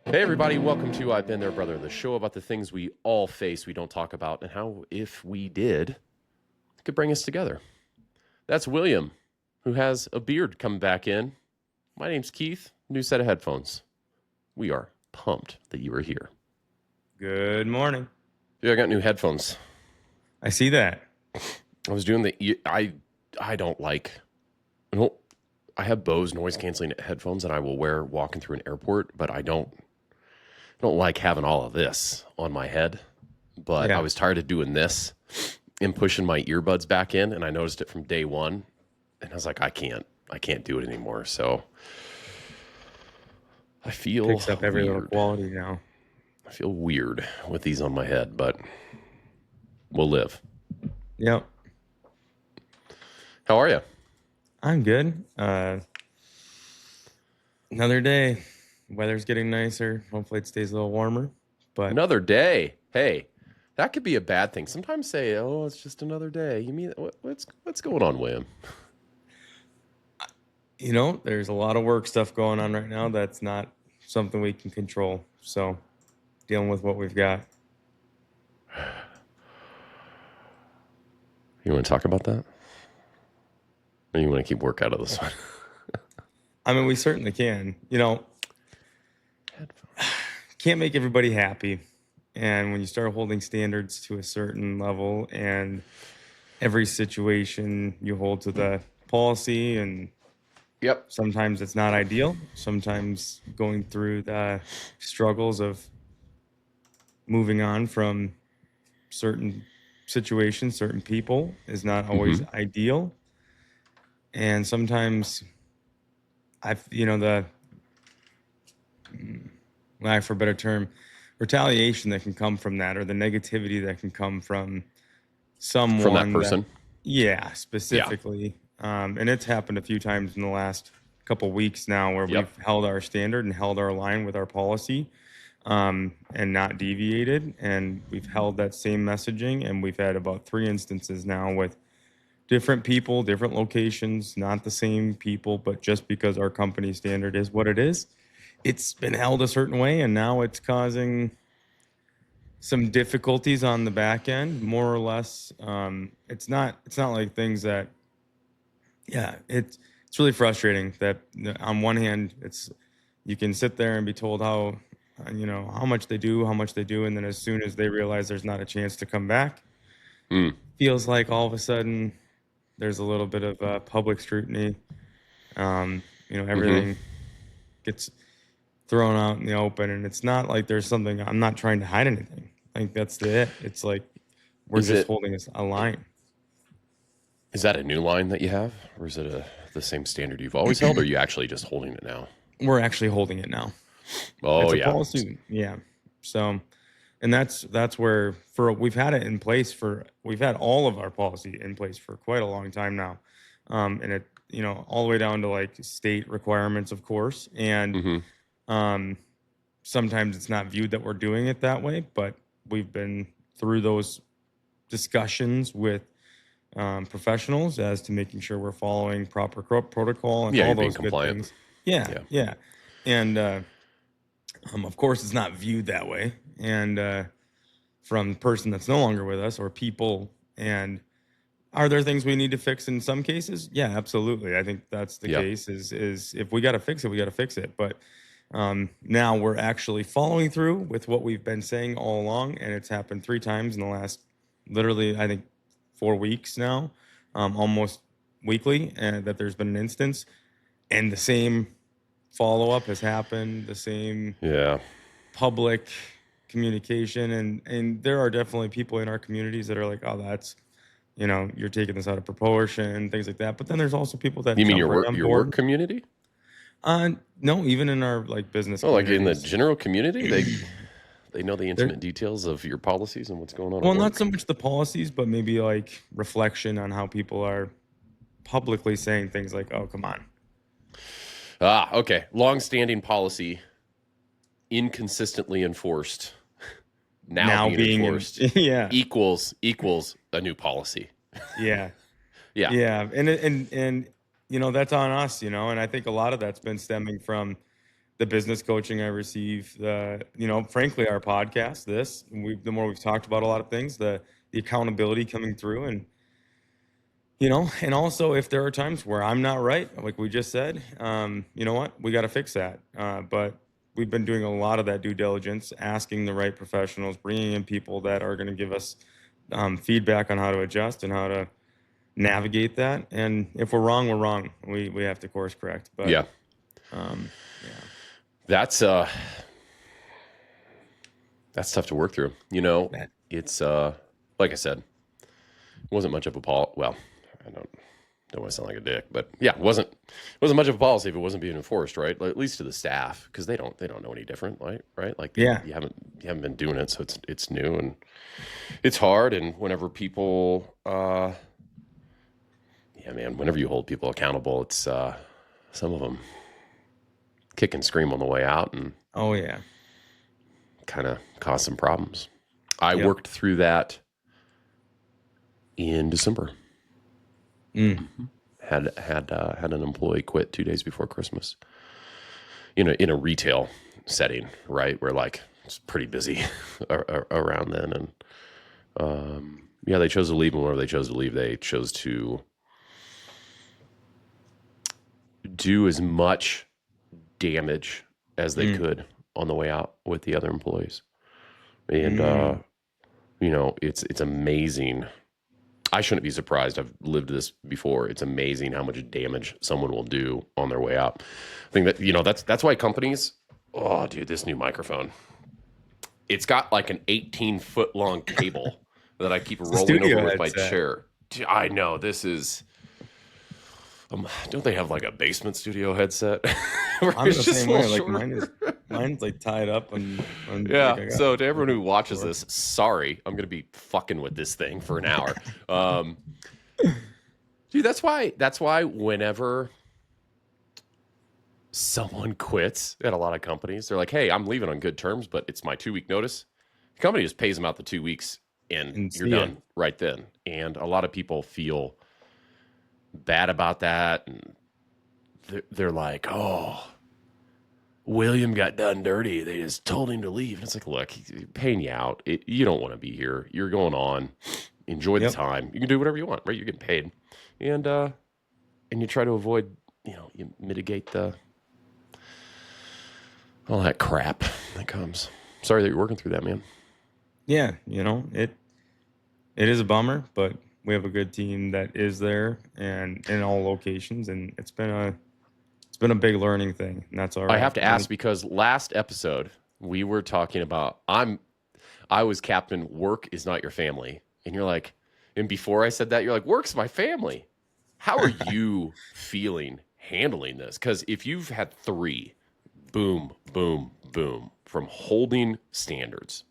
Hey, everybody, welcome to I've Been There, Brother, the show about the things we all face, we don't talk about, and how, if we did, it could bring us together. That's William, who has a beard coming back in. My name's Keith, new set of headphones. We are pumped that you are here. Good morning. Dude, I got new headphones. I see that. I was doing I don't like, I have Bose noise canceling headphones that I will wear walking through an airport, but I don't like having all of this on my head. But Yeah. I was tired of doing this and pushing my earbuds back in, and I noticed it from day one, and I was like, I can't do it anymore. So I feel Picks up every little weird. quality now. I feel weird with these on my head, but we'll live. Yep. How are you? I'm good. Another day. Weather's getting nicer. Hopefully it stays a little warmer. But Another day. Hey, that could be a bad thing. Sometimes say, "Oh, it's just another day." You mean what's going on, William? there's a lot of work stuff going on right now that's not something we can control. So dealing with what we've got. You want to talk about that? Or you want to keep work out of this one? I mean, we certainly can. Can't make everybody happy. And when you start holding standards to a certain level and every situation you hold to the policy, and Yep. sometimes it's not ideal. Sometimes going through the struggles of moving on from certain situations, certain people is not always ideal. And sometimes the lack for a better term, retaliation that can come from that, or the negativity that can come from someone From that person. specifically. And it's happened a few times in the last couple weeks now where Yep. we've held our standard and held our line with our policy, and not deviated. And we've held that same messaging. And we've had about 3 instances now with different people, different locations, not the same people, but just because our company standard is what it is, it's been held a certain way. And now it's causing some difficulties on the back end, more or less. It's not like things that, it's really frustrating that on one hand, you can sit there and be told how much they do, and then as soon as they realize there's not a chance to come back, feels like all of a sudden there's a little bit of public scrutiny. Everything gets thrown out in the open, and it's not like there's something. I'm not trying to hide anything. I think that's it. It's like we're just holding a line. Is that a new line that you have, or is it the same standard you've always held, or are you actually just holding it now? We're actually holding it now. Oh, It's a yeah. policy. Yeah. So, and that's where we've had it in place we've had all of our policy in place for quite a long time now. And it, all the way down to like state requirements, of course. And sometimes it's not viewed that we're doing it that way, but we've been through those discussions with professionals as to making sure we're following proper protocol and all those good things. Yeah. And of course, it's not viewed that way. And from the person that's no longer with us or people. And are there things we need to fix in some cases? Yeah, absolutely. I think that's the case is if we got to fix it, we got to fix it. But now we're actually following through with what we've been saying all along. And it's happened 3 times in the last, literally, I think 4 weeks now, almost weekly, and that there's been an instance, and the same follow-up has happened, the same public communication, and there are definitely people in our communities that are like, oh, that's, you're taking this out of proportion, things like that. But then there's also people that You mean your jump right work on board. community? No, even in our like business. Oh, like in the general community, they know the intimate details of your policies and what's going on. Well, at work? not so much the policies, but maybe like reflection on how people are publicly saying things like, "Oh, come on." Okay. Long-standing policy, inconsistently enforced. Now being enforced. Equals a new policy. Yeah. And that's on us, and I think a lot of that's been stemming from the business coaching I receive, frankly, our podcast, the more we've talked about a lot of things, the accountability coming through, and and also if there are times where I'm not right, like we just said, you know what, we got to fix that. But we've been doing a lot of that due diligence, asking the right professionals, bringing in people that are going to give us feedback on how to adjust and how to navigate that. And if we're wrong, we're wrong. We have to course correct. But Yeah. yeah. That's tough to work through. It's like I said, it wasn't much of a well, I don't want to sound like a dick, but yeah, it wasn't much of a policy if it wasn't being enforced, right? Like, at least to the staff, because they don't know any different, right? Like, Yeah. you haven't been doing it, so it's new and it's hard. And whenever people, whenever you hold people accountable, it's some of them kick and scream on the way out, and Oh yeah. kind of cause some problems. I Yep. worked through that in December. Had an employee quit 2 days before Christmas. In a retail setting, right, where like it's pretty busy around then, and they chose to leave. And whenever they chose to leave, they chose to do as much damage as they could on the way out with the other employees. And it's amazing. I shouldn't be surprised. I've lived this before. It's amazing how much damage someone will do on their way out. I think that, that's why companies, oh dude, this new microphone, it's got like an 18-foot long cable that I keep rolling over with my chair. Dude, I know, this is, don't they have like a basement studio headset? I'm the same way. Like mine's like tied up and yeah. like So to everyone who watches this, sorry, I'm gonna be fucking with this thing for an hour. Dude, that's why whenever someone quits at a lot of companies, they're like, "Hey, I'm leaving on good terms, but it's my 2-week notice." The company just pays them out the 2 weeks, and you're done right then. And a lot of people feel bad about that, and they're like, "Oh, William got done dirty. They just told him to leave." And it's like, look, he's paying you out. You don't want to be here. You're going on. Enjoy the time. You can do whatever you want, right? You're getting paid, and you try to avoid, you mitigate all that crap that comes. Sorry that you're working through that, man. Yeah, it is a bummer, but we have a good team that is there and in all locations, and it's been a big learning thing, and that's all right. I have to ask, because last episode we were talking about I was captain, work is not your family. And you're like, and before I said that, you're like, work's my family. How are you feeling handling this? Because if you've had 3, boom, boom, boom, from holding standards,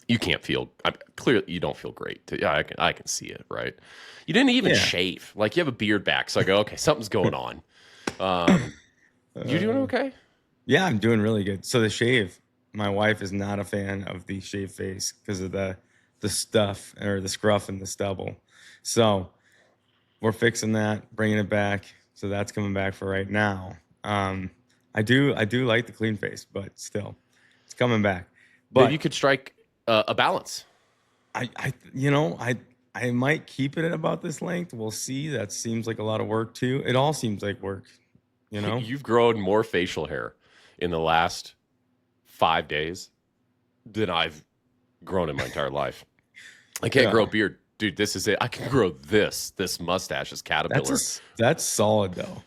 you can't feel, clearly you don't feel great. Yeah, I can see it, right? You didn't even shave. Like, you have a beard back. So I go, okay, something's going on. You doing okay? Yeah, I'm doing really good. So the shave, my wife is not a fan of the shaved face because of the stuff, or the scruff and the stubble. So we're fixing that, bringing it back. So that's coming back for right now. I do like the clean face, but still, it's coming back. But maybe you could strike a balance. I might keep it at about this length. We'll see. That seems like a lot of work too. It all seems like work. You've grown more facial hair in the last 5 days than I've grown in my entire life. I can't grow a beard. Dude, this is it. I can grow this mustache is caterpillar. That's solid though.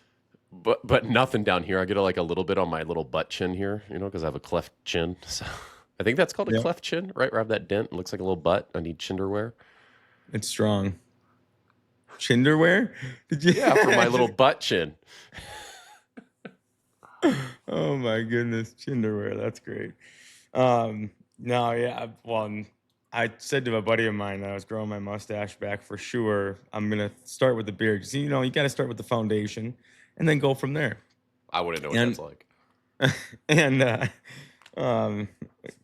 But nothing down here. I get like a little bit on my little butt chin here, because I have a cleft chin. So I think that's called a cleft chin, right? Where I have that dent. It looks like a little butt. I need chinderwear. It's strong. Chinderwear? Yeah, for my little butt chin. Oh my goodness, chinderwear. That's great. No, yeah. Well, I said to a buddy of mine that I was growing my mustache back for sure. I'm gonna start with the beard. So, you got to start with the foundation and then go from there. I wouldn't know what that's like. And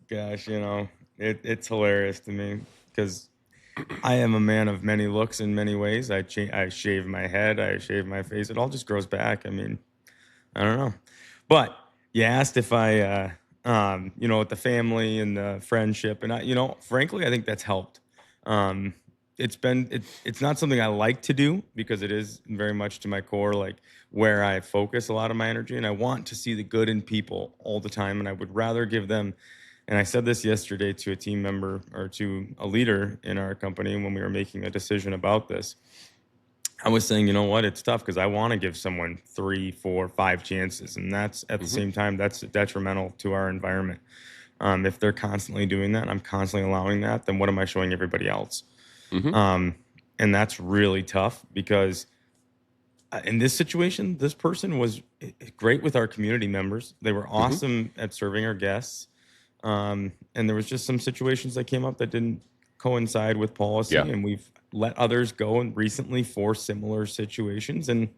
gosh, it's hilarious to me because I am a man of many looks in many ways. I shave my head, I shave my face. It all just grows back. I mean, I don't know. But you asked if I, with the family and the friendship, and frankly, I think that's helped. Um, it's not something I like to do because it is very much to my core, like where I focus a lot of my energy, and I want to see the good in people all the time, and I would rather give them. And I said this yesterday to a team member or to a leader in our company when we were making a decision about this. I was saying, you know what, it's tough because I want to give someone 3, 4, 5 chances. And that's at the Mm-hmm. same time, that's detrimental to our environment. If they're constantly doing that, and I'm constantly allowing that, then what am I showing everybody else? Mm-hmm. And that's really tough because in this situation, this person was great with our community members. They were Mm-hmm. awesome at serving our guests. And there was just some situations that came up that didn't coincide with policy, Yeah. and we've let others go and recently for similar situations. And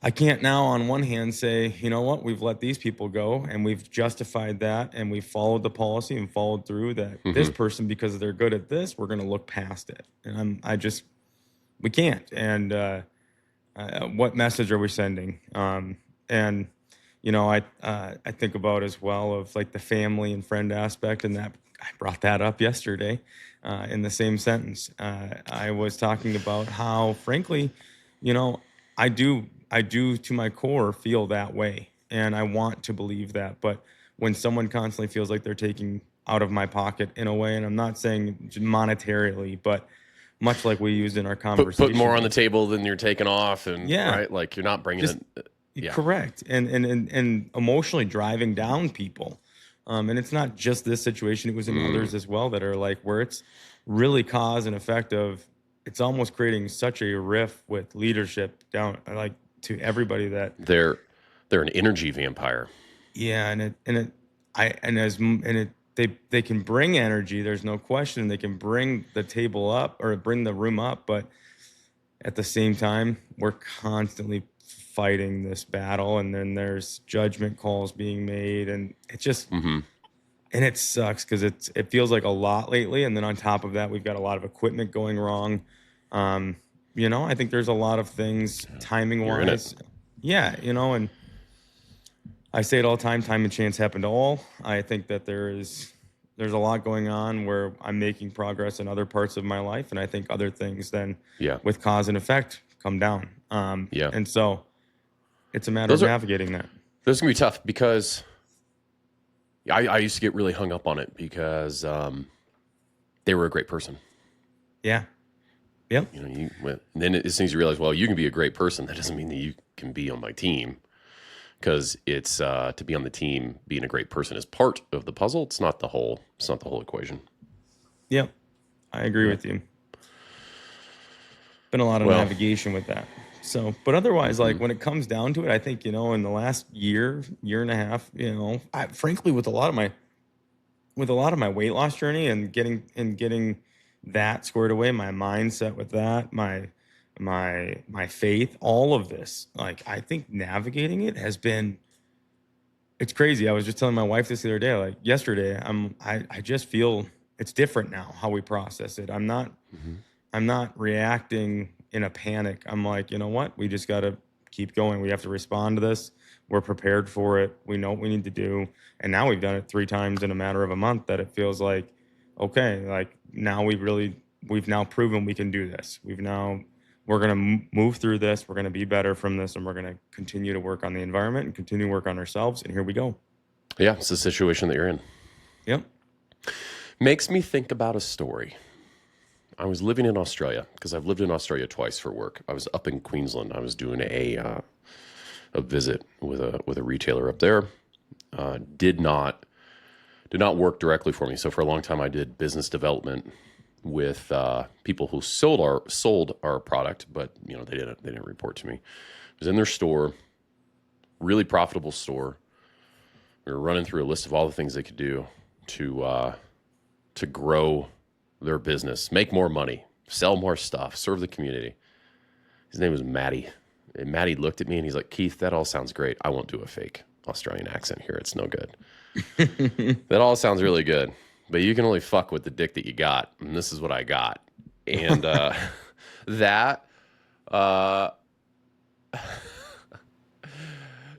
I can't now on one hand say, you know what, we've let these people go and we've justified that and we've followed the policy and followed through that this Mm-hmm. person, because they're good at this, we're going to look past it. And we can't. And what message are we sending? And I think about as well of like the family and friend aspect, and that I brought that up yesterday in the same sentence. I was talking about how, frankly, you know, I do to my core feel that way, and I want to believe that. But when someone constantly feels like they're taking out of my pocket in a way, and I'm not saying monetarily, but much like we used in our Put more conversation, on the table than you're taking off, and yeah, right, like you're not bringing just it. Yeah. correct, and emotionally driving down people. And it's not just this situation; it was in Mm. others as well that are like where it's really cause and effect of. It's almost creating such a rift with leadership down, like to everybody that They're an energy vampire. yeah, they can bring energy. There's no question. They can bring the table up or bring the room up, but at the same time, we're constantly fighting this battle, and then there's judgment calls being made, and it just Mm-hmm. and it sucks because it feels like a lot lately. And then on top of that, we've got a lot of equipment going wrong. I think there's a lot of things timing You're in it. wise. Yeah, and I say it all the time, time and chance happen to all. I think that there's a lot going on where I'm making progress in other parts of my life, and I think other things then Yeah. with cause and effect come down. Yeah. And so it's a matter of Those are navigating that. those can be tough because I used to get really hung up on it because they were a great person. Yeah. Yep. And then as soon as you realize, well, you can be a great person, that doesn't mean that you can be on my team. Because it's to be on the team, being a great person is part of the puzzle. It's not the whole. It's not the whole equation. Yep. I agree with you. Been a lot of navigation with that. So, but otherwise, like when it comes down to it, I think, in the last year and a half, frankly, with a lot of my weight loss journey and getting that squared away, my mindset with that, my faith, all of this, like I think navigating it has been, it's crazy. I was just telling my wife this the other day, like yesterday, I just feel it's different now how we process it. I'm not reacting in a panic. I'm like, you know what? We just got to keep going. We have to respond to this. We're prepared for it. We know what we need to do. And now we've done it 3 times in a matter of a month that it feels like, okay, like now we've now proven we can do this. We're going to move through this. We're going to be better from this. And we're going to continue to work on the environment and continue to work on ourselves. And here we go. Yeah, it's the situation that you're in. Yep. Makes me think about a story. I was living in Australia because I've lived in Australia twice for work. I was up in Queensland. I was doing a visit with a retailer up there. Did not work directly for me. So for a long time, I did business development with people who sold our product, but they didn't report to me. I was in their store, really profitable store. We were running through a list of all the things they could do to grow their business, make more money, sell more stuff, serve the community. His name was Matty. And Matty looked at me and he's like, Keith, that all sounds great. I won't do a fake Australian accent here. It's no good. That all sounds really good, but you can only fuck with the dick that you got. And this is what I got. And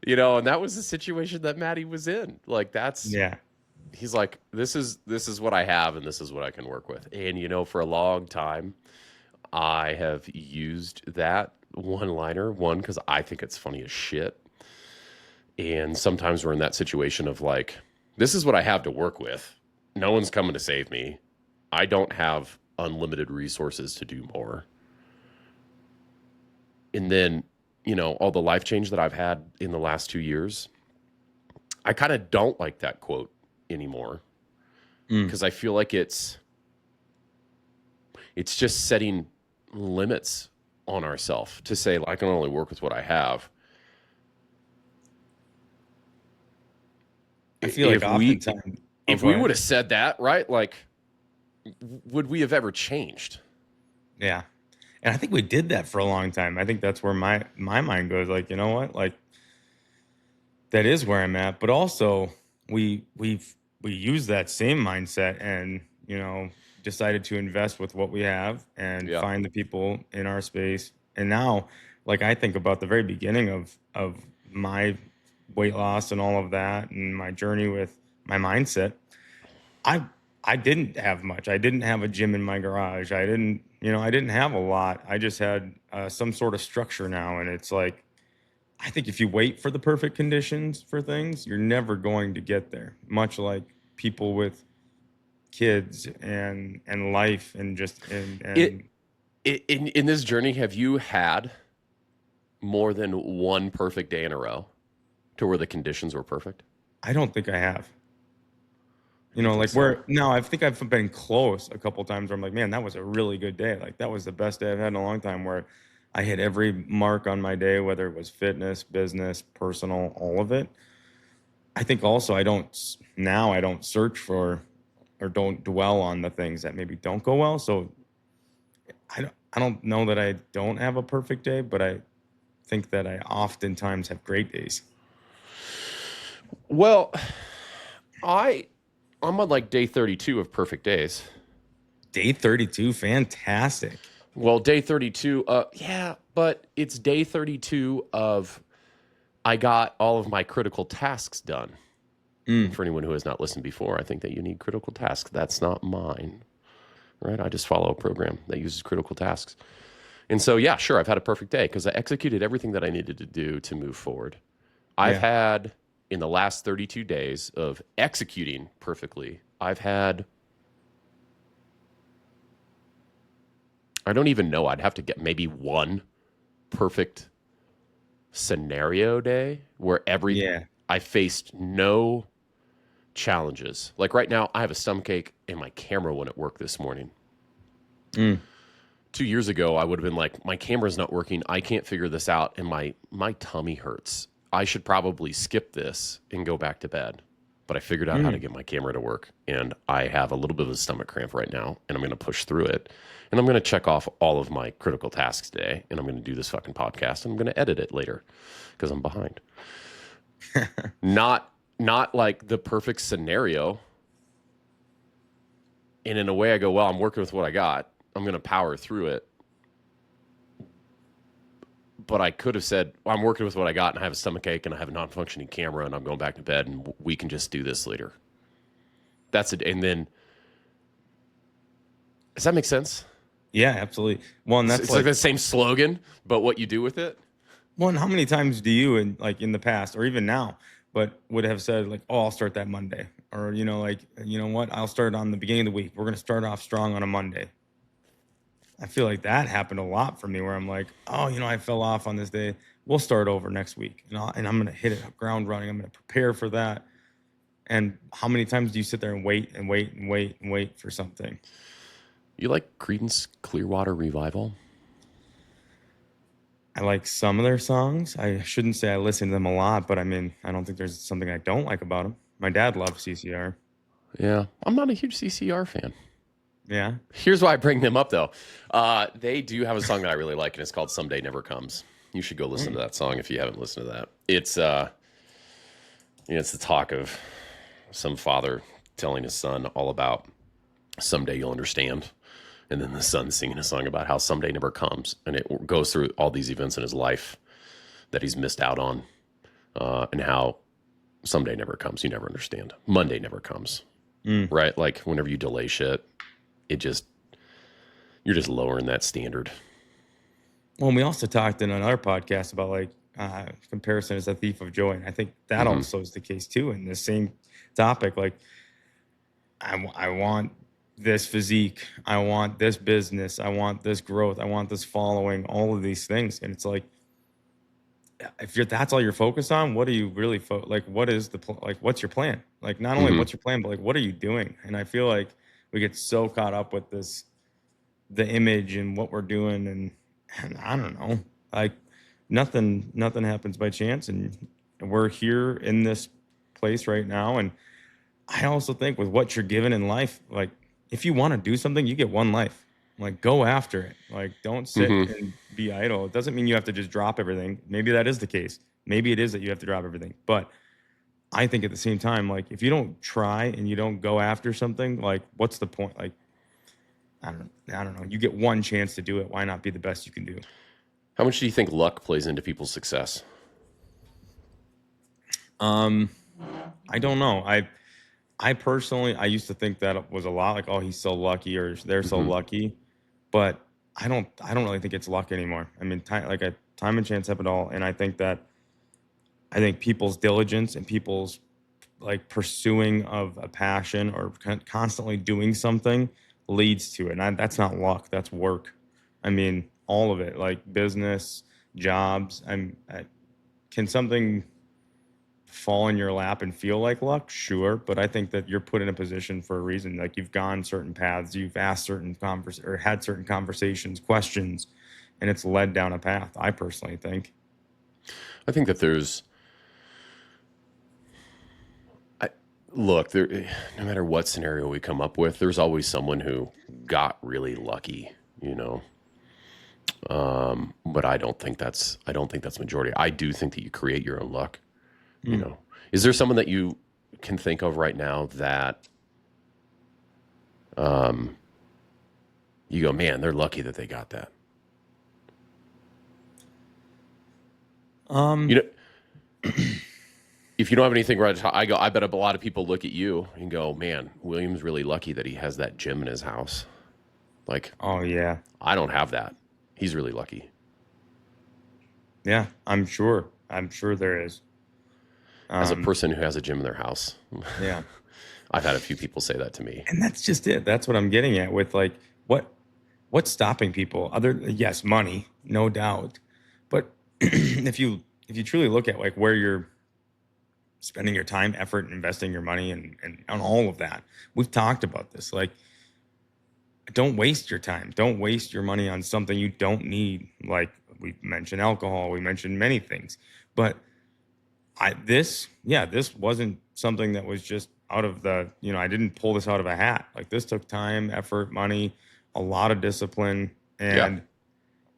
And that was the situation that Maddie was in. Like Yeah. he's like, this is what I have and this is what I can work with. And for a long time, I have used that one-liner, because I think it's funny as shit. And sometimes we're in that situation of like, this is what I have to work with. No one's coming to save me. I don't have unlimited resources to do more. And then, all the life change that I've had in the last 2 years, I kind of don't like that quote anymore because I feel like it's just setting limits on ourselves to say, I can only work with what I have. I feel like oftentimes, if we would have said that, right, like, would we have ever changed? Yeah. And I think we did that for a long time. I think that's where my mind goes, like, you know what? Like, that is where I'm at. But also we use that same mindset and, decided to invest with what we have and find the people in our space. And now, like, I think about the very beginning of my weight loss and all of that and my journey with my mindset. I didn't have much. I didn't have a gym in my garage. I didn't have a lot. I just had some sort of structure now. And it's like, I think if you wait for the perfect conditions for things, you're never going to get there. Much like people with kids and life and just in this journey, have you had more than one perfect day in a row to where the conditions were perfect? I don't think I have. I think I've been close a couple times where I'm like, man, that was a really good day. Like, that was the best day I've had in a long time, where I hit every mark on my day, whether it was fitness, business, personal, all of it. I think also I don't search for or don't dwell on the things that maybe don't go well. So I don't know that I don't have a perfect day, but I think that I oftentimes have great days. Well, I'm on like day 32 of perfect days. Day 32, fantastic. Well, day 32, yeah, but it's day 32 of I got all of my critical tasks done. For anyone who has not listened before, I think that you need critical tasks. That's not mine, right? I just follow a program that uses critical tasks. And so, yeah, sure, I've had a perfect day because I executed everything that I needed to do to move forward. I've had, in the last 32 days of executing perfectly, I've had, I don't even know, I'd have to get maybe one perfect scenario day where I faced no challenges. Like right now, I have a stomachache and my camera wouldn't work this morning. 2 years ago, I would have been like, my camera's not working. I can't figure this out. And my tummy hurts. I should probably skip this and go back to bed. But I figured out how to get my camera to work. And I have a little bit of a stomach cramp right now. And I'm going to push through it. And I'm going to check off all of my critical tasks today. And I'm going to do this fucking podcast. And I'm going to edit it later because I'm behind. Not like the perfect scenario. And in a way I go, well, I'm working with what I got. I'm going to power through it. But I could have said, well, I'm working with what I got and I have a stomachache and I have a non-functioning camera and I'm going back to bed and we can just do this later. That's it. And then, does that make sense? Yeah, absolutely. Well, and it's like the same slogan, but what you do with it. Well, and how many times do you, in the past or even now, but would have said like, oh, I'll start that Monday, or what, I'll start on the beginning of the week. We're going to start off strong on a Monday. I feel like that happened a lot for me, where I'm like, oh, I fell off on this day. We'll start over next week, and I'm going to hit it ground running. I'm going to prepare for that. And how many times do you sit there and wait and wait and wait and wait for something? You like Creedence Clearwater Revival? I like some of their songs. I shouldn't say I listen to them a lot, but I mean, I don't think there's something I don't like about them. My dad loves CCR. Yeah, I'm not a huge CCR fan. Yeah. Here's why I bring them up, though. They do have a song that I really like, and it's called Someday Never Comes. You should go listen to that song if you haven't listened to that. It's it's the talk of some father telling his son all about someday you'll understand. And then the son singing a song about how someday never comes. And it goes through all these events in his life that he's missed out on. and how someday never comes. You never understand. Monday never comes, Mm. right? Like whenever you delay shit, you're just lowering that standard. Well, we also talked in another podcast about like comparison is a thief of joy, and I think that also is the case too in the same topic. Like, I want this physique, I want this business, I want this growth, I want this following, all of these things, and it's like if that's all you're focused on, what are you really like? What is like? What's your plan? Like, not only what's your plan, but like, what are you doing? And I feel like we get so caught up with the image and what we're doing, and I don't know, like nothing happens by chance, and we're here in this place right now. And I also think with what you're given in life, like if you want to do something, you get one life. Like, go after it. Like, don't sit and be idle. It doesn't mean you have to just drop everything. Maybe that is the case. Maybe it is that you have to drop everything. But I think at the same time, like if you don't try and you don't go after something, like what's the point? Like, I don't know. You get one chance to do it. Why not be the best you can do? How much do you think luck plays into people's success? I don't know. I personally, I used to think that was a lot like, oh, he's so lucky or they're so lucky, but I don't really think it's luck anymore. I mean, time and chance have it all. And I think people's diligence and people's like pursuing of a passion or constantly doing something leads to it. And that's not luck. That's work. I mean, all of it, like business, jobs. Can something fall in your lap and feel like luck? Sure. But I think that you're put in a position for a reason. Like you've gone certain paths, you've asked certain or had certain conversations, questions, and it's led down a path. I personally think. I think that no matter what scenario we come up with, there's always someone who got really lucky, but I don't think that's majority. I do think that you create your own luck. Is there someone that you can think of right now that you go, man, they're lucky that they got that? If you don't have anything right, I bet a lot of people look at you and go, man, William's really lucky that he has that gym in his house. Like, oh yeah, I don't have that. He's really lucky. Yeah, I'm sure there is. As a person who has a gym in their house. Yeah. I've had a few people say that to me. And that's just it. That's what I'm getting at with like, what's stopping people? Yes, money, no doubt. But if you truly look at like where you're spending your time, effort, and investing your money and on all of that, we've talked about this. Like, don't waste your time. Don't waste your money on something you don't need. Like we mentioned alcohol, we mentioned many things, but this wasn't something that was just out of the, I didn't pull this out of a hat. Like this took time, effort, money, a lot of discipline. And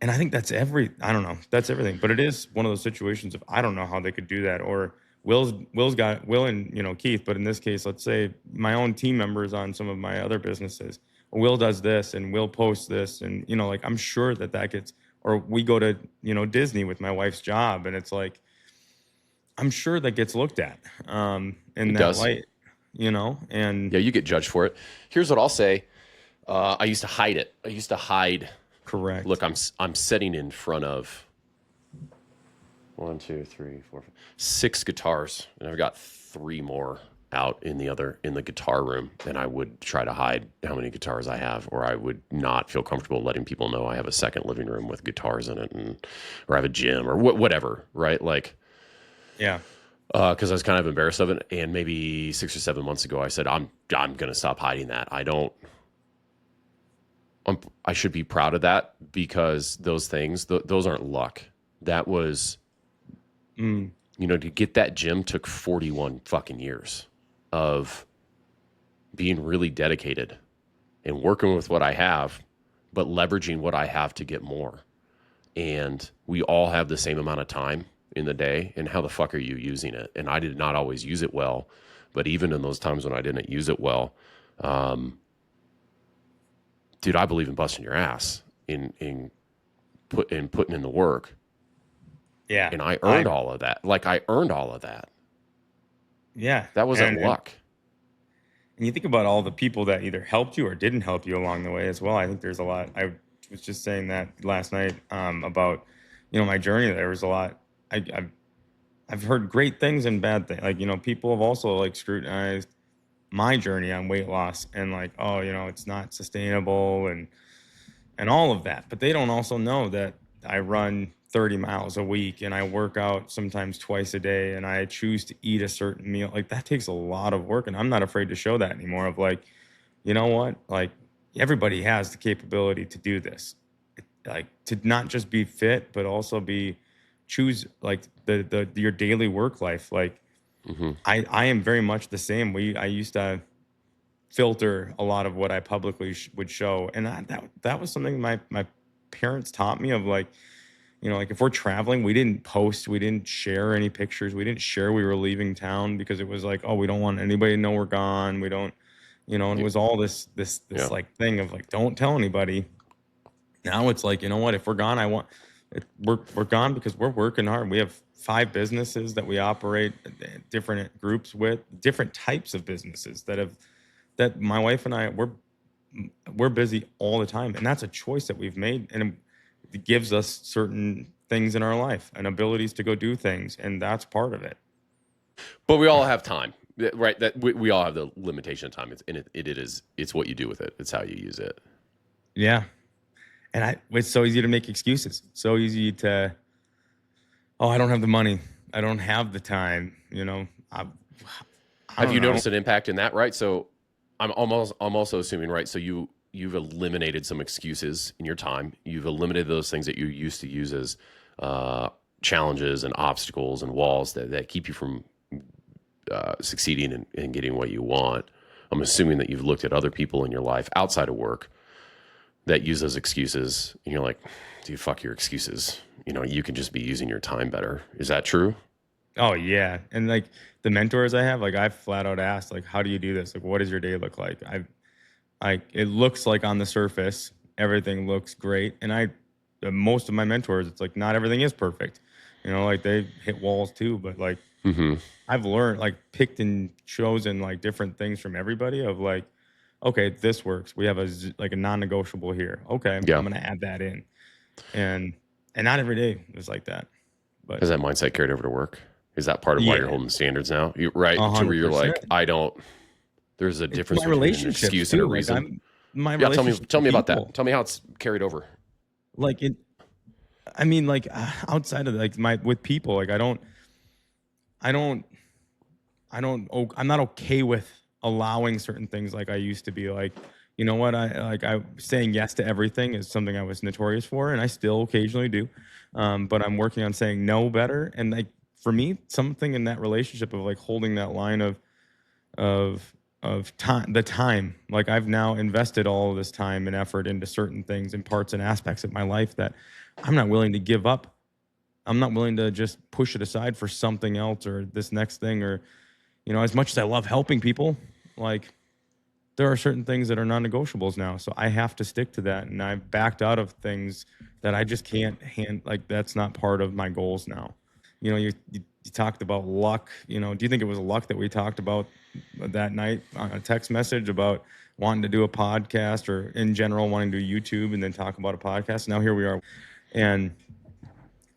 I think that's that's everything. But it is one of those situations of, I don't know how they could do that. Or Will and, Keith, but in this case, let's say my own team members on some of my other businesses, Will does this and Will posts this. And, like, I'm sure that gets, or we go to, Disney with my wife's job. And it's like, I'm sure that gets looked at in that light, and yeah, you get judged for it. Here's what I'll say. I used to hide it. I used to hide. Correct. Look, I'm sitting in front of 6 guitars, and I've got 3 more out in the guitar room, and I would try to hide how many guitars I have, or I would not feel comfortable letting people know I have a second living room with guitars in it, or I have a gym or whatever, right? Like, yeah. Because I was kind of embarrassed of it, and maybe 6 or 7 months ago, I said, I'm going to stop hiding that. I should be proud of that, because those things, those aren't luck. That was, to get that gym took 41 fucking years of being really dedicated and working with what I have, but leveraging what I have to get more. And we all have the same amount of time in the day, and how the fuck are you using it? And I did not always use it well, but even in those times when I didn't use it well, dude, I believe in busting your ass in putting in the work. Yeah. And I earned all of that. Like I earned all of that. Yeah. That wasn't luck. And you think about all the people that either helped you or didn't help you along the way as well. I think there's a lot. I was just saying that last night about, my journey. There was a lot. I've heard great things and bad things. Like, people have also like scrutinized my journey on weight loss and like, oh, it's not sustainable and all of that. But they don't also know that I run 30 miles a week and I work out sometimes twice a day and I choose to eat a certain meal. Like that takes a lot of work. And I'm not afraid to show that anymore of like, you know what? Like everybody has the capability to do this. Like to not just be fit, but also choose like the your daily work life. Like I am very much the same. I used to filter a lot of what I publicly would show. And that was something my parents taught me of like, like if we're traveling, we didn't post, we didn't share any pictures. We didn't share we were leaving town because it was like, oh, we don't want anybody to know we're gone. We don't, and it was all this like thing of like, don't tell anybody. Now it's like, you know what, if we're gone, we're gone because we're working hard. We have 5 businesses that we operate, different groups with, different types of businesses that my wife and I, we're busy all the time. And that's a choice that we've made. And it gives us certain things in our life and abilities to go do things. And that's part of it. But we all have time, right? That we all have the limitation of time. It's what you do with it. It's how you use it. Yeah. And it's so easy to make excuses. So easy to, oh, I don't have the money. I don't have the time. Have you noticed an impact in that, right? So I'm also assuming, right? So you've eliminated some excuses in your time. You've eliminated those things that you used to use as challenges and obstacles and walls that keep you from succeeding and getting what you want. I'm assuming that you've looked at other people in your life outside of work that use those excuses, and you're like, dude, fuck your excuses. You can just be using your time better. Is that true? Oh yeah. And like the mentors I have, like I've flat out asked, like, how do you do this? Like, what does your day look like? It looks like on the surface, everything looks great. And most of my mentors, it's like, not everything is perfect. Like they hit walls too, but like I've learned, like picked and chosen like different things from everybody of like, okay, this works. We have a non-negotiable here. Okay. Yeah. I'm going to add that in. And not every day is like that. But has that mindset carried over to work? Is that part of why you're holding standards now? Right. 100%. To where you're like, there's a difference between an excuse and a reason. Tell me about that. Tell me how it's carried over. Like outside of with people, like I'm not okay with allowing certain things like I used to be. Like, you know what? I saying yes to everything is something I was notorious for, and I still occasionally do. But I'm working on saying no better. And like for me, something in that relationship of like holding that line of time. Like I've now invested all of this time and effort into certain things and parts and aspects of my life that I'm not willing to give up. I'm not willing to just push it aside for something else or this next thing, or, as much as I love helping people, like there are certain things that are non-negotiables now. So I have to stick to that. And I've backed out of things that I just can't like, that's not part of my goals now. You talked about luck. Do you think it was luck that we talked about that night on a text message about wanting to do a podcast, or in general wanting to do YouTube and then talk about a podcast? Now here we are. And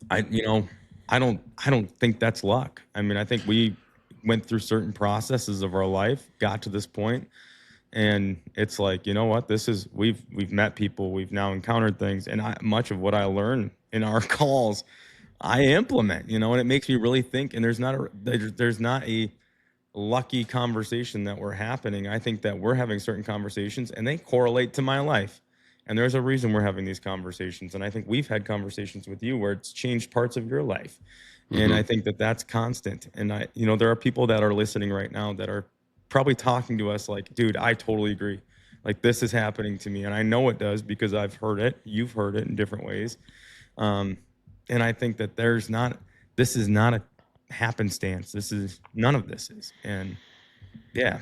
I don't think that's luck. I mean, I think we went through certain processes of our life, got to this point, and it's like, you know what, we've met people, we've now encountered things, and much of what I learn in our calls, I implement, and it makes me really think. And there's not a lucky conversation that we're happening. I think that we're having certain conversations and they correlate to my life. And there's a reason we're having these conversations. And I think we've had conversations with you where it's changed parts of your life. And I think that that's constant. And there are people that are listening right now that are probably talking to us like, dude, I totally agree. Like this is happening to me. And I know it does because I've heard it. You've heard it in different ways. And I think that this is not a happenstance. None of this is. And yeah.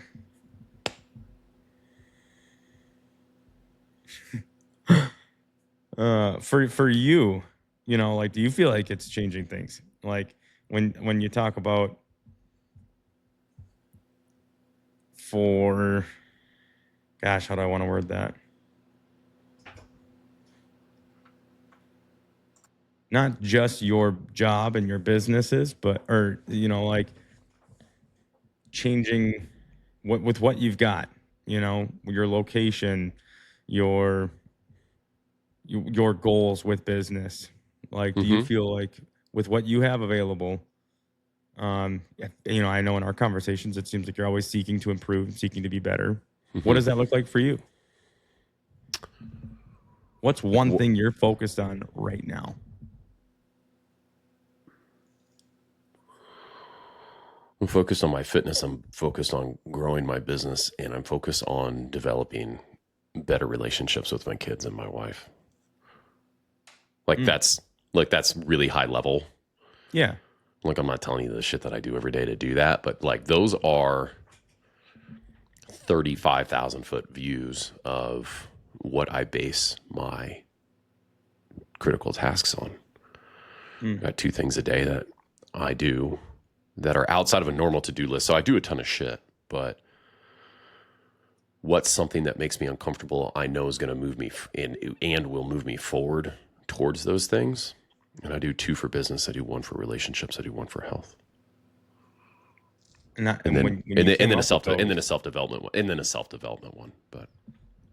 For you, like, do you feel like it's changing things? Like when you talk about for, gosh, how do I want to word that? Not just your job and your businesses, but, or, like changing with what you've got, your location, your, your goals with business. Like, do you Mm-hmm. feel like with what you have available, I know in our conversations, it seems like you're always seeking to improve, seeking to be better. What Mm-hmm. does that look like for you? What's one thing you're focused on right now? I'm focused on my fitness. I'm focused on growing my business, and I'm focused on developing better relationships with my kids and my wife. Like that's really high level. Yeah. Like, I'm not telling you the shit that I do every day to do that, but like those are 35,000 foot views of what I base my critical tasks on. I got 2 things a day that I do that are outside of a normal to-do list. So I do a ton of shit, but what's something that makes me uncomfortable, I know is going to move me and will move me forward towards those things. And I do 2 for business. I do 1 for relationships. I do 1 for health. And then a self-development one. But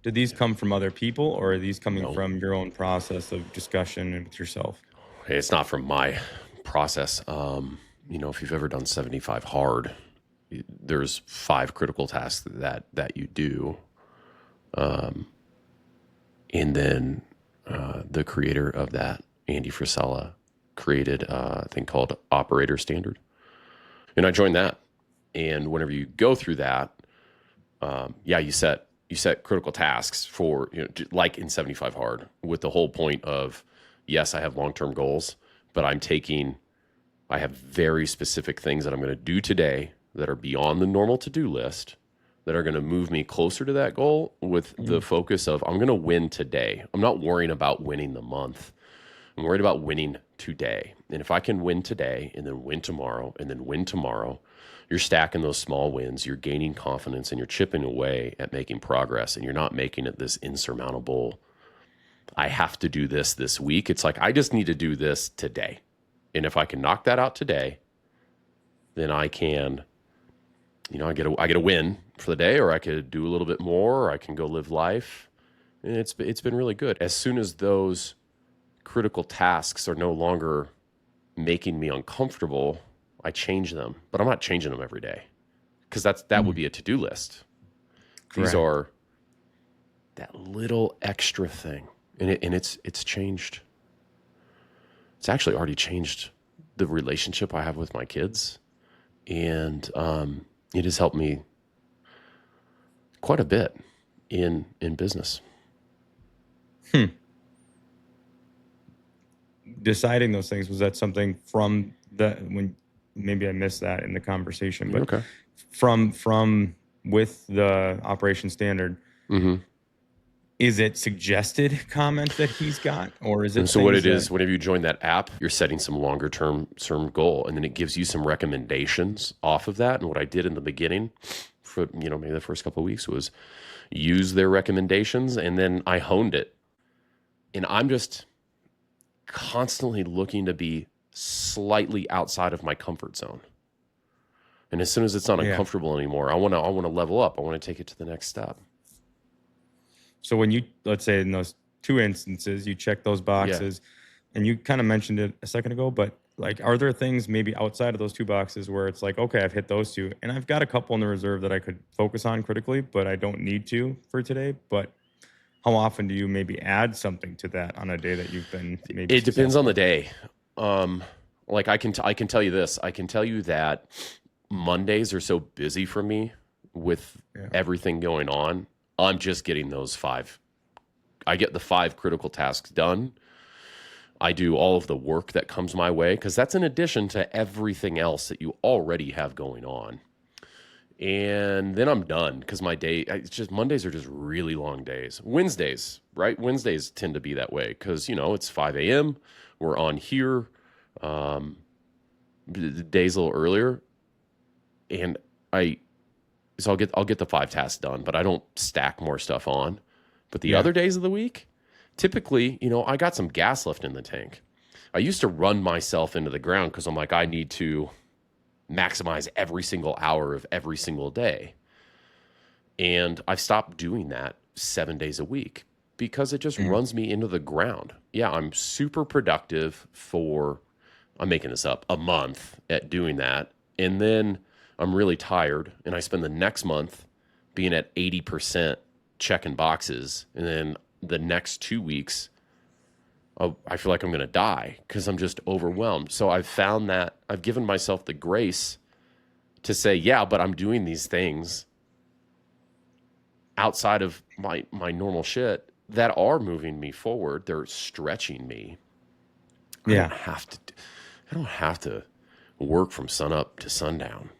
do these come from other people, or are these coming No. from your own process of discussion and with yourself? hey, it's not from my process. If you've ever done 75 hard, there's 5 critical tasks that you do. And then the creator of that, Andy Frisella, created a thing called Operator Standard. And I joined that. And whenever you go through that, you set critical tasks for, like in 75 hard, with the whole point of, yes, I have long-term goals, but I have very specific things that I'm going to do today that are beyond the normal to-do list, that are going to move me closer to that goal, with the focus of, I'm going to win today. I'm not worrying about winning the month. I'm worried about winning today. And if I can win today and then win tomorrow and then win tomorrow, you're stacking those small wins, you're gaining confidence, and you're chipping away at making progress, and you're not making it this insurmountable, I have to do this week. It's like, I just need to do this today. And if I can knock that out today, then I can, I get a win for the day, or I could do a little bit more, or I can go live life. And it's been really good. As soon as those critical tasks are no longer making me uncomfortable, I change them. But I'm not changing them every day, because that would be a to-do list. These are that little extra thing, and it's changed. It's actually already changed the relationship I have with my kids, and it has helped me quite a bit in business. Deciding those things, was that something from when maybe I missed that in the conversation, but Okay. from with the Operation Standard, is it suggested comments that he's got, or is it? And so what it is, whenever you join that app, you're setting some longer term goal, and then it gives you some recommendations off of that. And what I did in the beginning, for maybe the first couple of weeks, was use their recommendations, and then I honed it. And I'm just constantly looking to be slightly outside of my comfort zone. And as soon as it's not uncomfortable anymore, I want to level up. I want to take it to the next step. So when you, let's say in those 2 instances, you check those boxes, and you kind of mentioned it a second ago, but like, are there things maybe outside of those 2 boxes where it's like, okay, I've hit those 2, and I've got a couple in the reserve that I could focus on critically, but I don't need to for today? But how often do you maybe add something to that on a day that you've been maybe? It depends on the day. Like I can tell you this. I can tell you that Mondays are so busy for me with everything going on. I'm just getting those 5. I get the 5 critical tasks done. I do all of the work that comes my way, because that's in addition to everything else that you already have going on. And then I'm done, because Mondays are just really long days. Wednesdays, right? Wednesdays tend to be that way, because, it's 5 a.m. were on here the days a little earlier, and I'll get the 5 tasks done, but I don't stack more stuff on. But the other days of the week, typically, I got some gas left in the tank. I used to run myself into the ground because I'm like, I need to maximize every single hour of every single day. And I've stopped doing that 7 days a week because it just runs me into the ground. Yeah, I'm super productive for, I'm making this up, a month at doing that. And then I'm really tired and I spend the next month being at 80% checking boxes. And then the next 2 weeks, I feel like I'm going to die because I'm just overwhelmed. So I've found that I've given myself the grace to say, yeah, but I'm doing these things outside of my normal shit that are moving me forward. They're stretching me. I don't have to work from sunup to sundown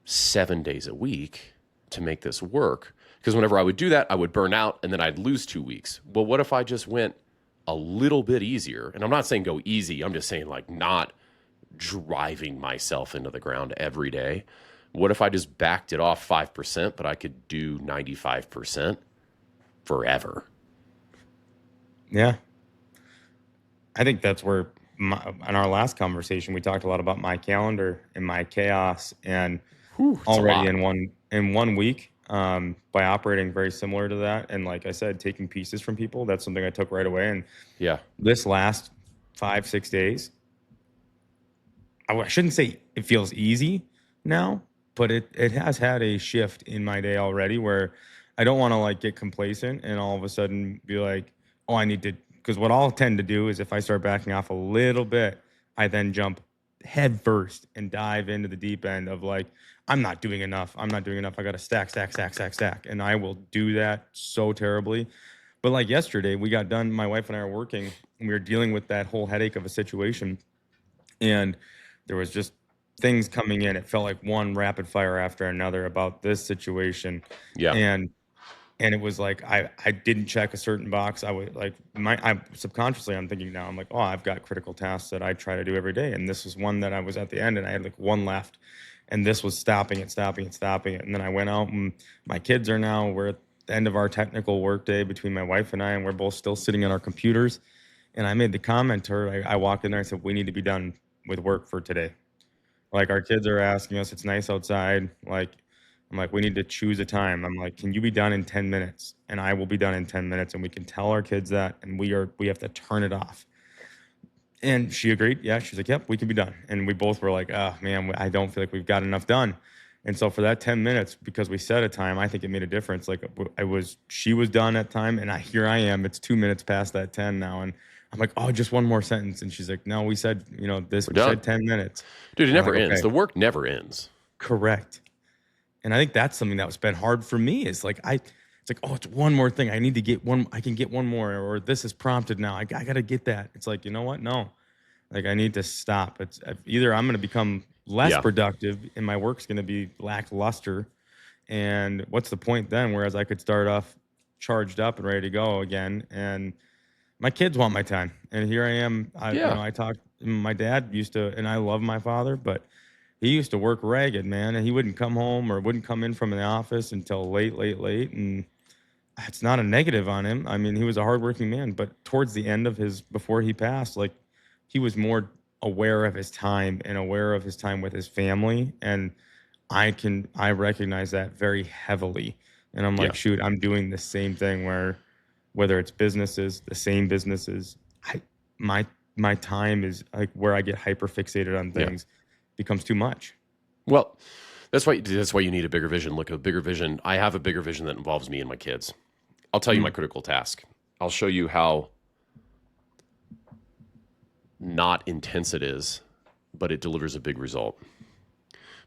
7 days a week to make this work. Because whenever I would do that, I would burn out and then I'd lose 2 weeks. Well, what if I just went a little bit easier? And I'm not saying go easy. I'm just saying like not driving myself into the ground every day. What if I just backed it off 5%, but I could do 95% forever? Yeah. I think that's where in our last conversation, we talked a lot about my calendar and my chaos, and already in one week, by operating very similar to that. And like I said, taking pieces from people, that's something I took right away. And this last 5-6 days, I shouldn't say it feels easy now, but it has had a shift in my day already where I don't want to like get complacent and all of a sudden be like, oh, I need to, because what I'll tend to do is if I start backing off a little bit, I then jump head first and dive into the deep end of like, I'm not doing enough. I got to stack. And I will do that so terribly. But like yesterday, we got done, my wife and I are working and we were dealing with that whole headache of a situation. And there was just things coming in. It felt like one rapid fire after another about this situation. Yeah. And it was like I didn't check a certain box. I would like I subconsciously I'm thinking now, I'm like, oh, I've got critical tasks that I try to do every day. And this was one that I was at the end and I had like one left. And this was stopping it. And then I went out and my kids are now, we're at the end of our technical workday between my wife and I, and we're both still sitting on our computers. And I made the comment to her, I walked in there and said, we need to be done with work for today. Like our kids are asking us, it's nice outside. Like, I'm like, we need to choose a time. I'm like, can you be done in 10 minutes? And I will be done in 10 minutes. And we can tell our kids that, and we have to turn it off. And she agreed. Yeah. She's like, yep, we can be done. And we both were like, oh man, I don't feel like we've got enough done. And so for that 10 minutes, because we set a time, I think it made a difference. Like she was done at time and here I am, it's 2 minutes past that 10 now. And I'm like, oh, just one more sentence. And she's like, no, we said, we said 10 minutes. Dude, it never ends. Okay. The work never ends. Correct. And I think that's something that's been hard for me is like, it's like, oh, it's one more thing. I need to get one. I can get one more, or this is prompted now. I got to get that. It's like, you know what? No, like I need to stop. It's either I'm going to become less productive and my work's going to be lackluster. And what's the point then? Whereas I could start off charged up and ready to go again. And my kids want my time. And here I am. I talked, my dad used to, and I love my father, but he used to work ragged, man. And he wouldn't come home or wouldn't come in from the office until late. And it's not a negative on him. I mean, he was a hardworking man, but towards the end of before he passed, like he was more aware of his time and aware of his time with his family. And I recognize that very heavily. And I'm like, shoot, I'm doing the same thing whether it's businesses, the same businesses, my time is like where I get hyper fixated on things becomes too much. Well, that's why you need a bigger vision. Look, a bigger vision. I have a bigger vision that involves me and my kids. I'll tell you my critical task. I'll show you how not intense it is, but it delivers a big result.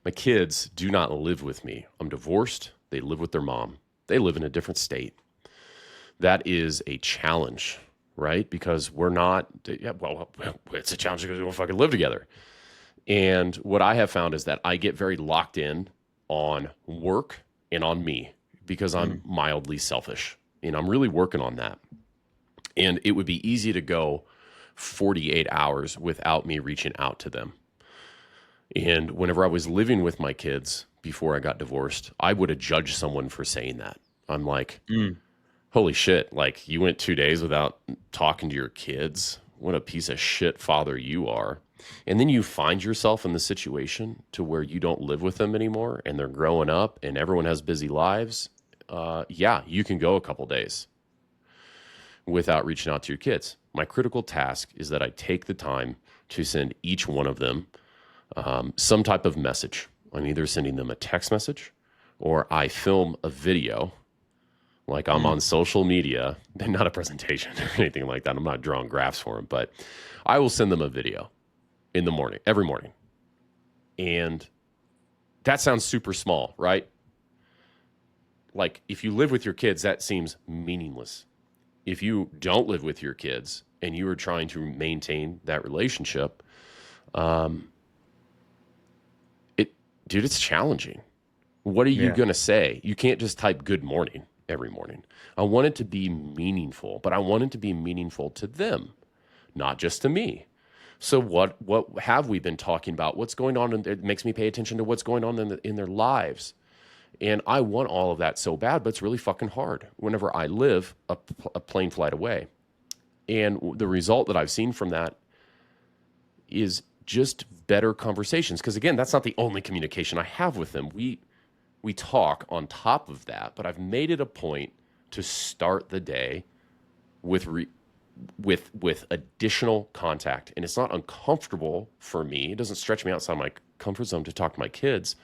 My kids do not live with me. I'm divorced. They live with their mom. They live in a different state. That is a challenge, right? Because we're not, it's a challenge because we don't fucking live together. And what I have found is that I get very locked in on work and on me because I'm mildly selfish. And I'm really working on that. And it would be easy to go 48 hours without me reaching out to them. And whenever I was living with my kids before I got divorced, I would have judged someone for saying that. I'm like, holy shit, like you went 2 days without talking to your kids. What a piece of shit father you are. And then you find yourself in the situation to where you don't live with them anymore and they're growing up and everyone has busy lives. Yeah, you can go a couple days without reaching out to your kids. My critical task is that I take the time to send each one of them some type of message. I'm either sending them a text message or I film a video like I'm on social media, not a presentation or anything like that. I'm not drawing graphs for them, but I will send them a video in the morning, every morning. And that sounds super small, right? Like if you live with your kids, that seems meaningless. If you don't live with your kids and you are trying to maintain that relationship, dude, it's challenging. What are you going to say? You can't just type good morning every morning. I want it to be meaningful, but I want it to be meaningful to them, not just to me. So what have we been talking about? What's going on? It makes me pay attention to what's going on in their lives. And I want all of that so bad, but it's really fucking hard whenever I live a plane flight away. And the result that I've seen from that is just better conversations. Because again, that's not the only communication I have with them. We talk on top of that, but I've made it a point to start the day with additional contact. And it's not uncomfortable for me. It doesn't stretch me outside my comfort zone to talk to my kids,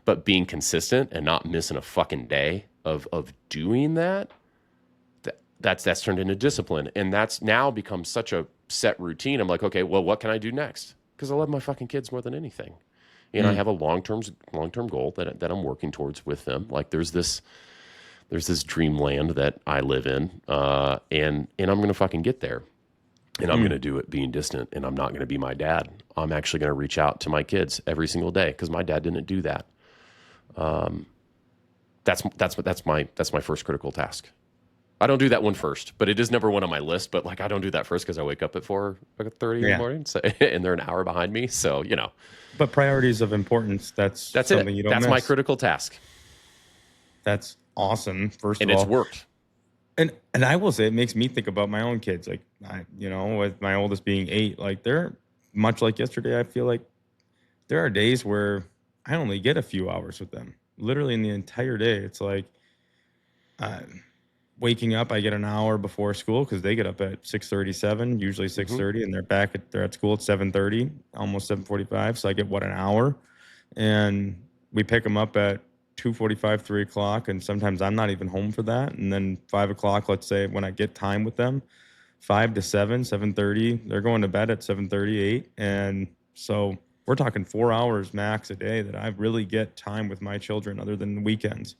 but being consistent and not missing a fucking day of doing that's turned into discipline. And that's now become such a set routine. I'm like, okay, well, what can I do next? Because I love my fucking kids more than anything. And I have a long-term goal that I'm working towards with them. Like there's this dreamland that I live in, and I'm going to fucking get there. And I'm going to do it being distant, and I'm not going to be my dad. I'm actually going to reach out to my kids every single day because my dad didn't do that. That's my first critical task. I don't do that one first, but it is number one on my list. But like I don't do that first because I wake up at 4:30 in the morning, so, and they're an hour behind me. So But priorities of importance. That's something you don't That's miss. my critical task. That's awesome. First of all, all, and it's worked. And I will say it makes me think about my own kids. Like with my oldest being 8, like they're much like yesterday. I feel like there are days where I only get a few hours with them. Literally in the entire day, it's like waking up. I get an hour before school because they get up at 6:37, usually 6:30, and they're at school at 7:30, almost 7:45. So I get an hour, and we pick them up at 2:45, 3 o'clock, and sometimes I'm not even home for that. And then 5 o'clock, let's say, when I get time with them, 5 to 7, 7:30, they're going to bed at 7:38, and so we're talking 4 hours max a day that I really get time with my children, other than the weekends.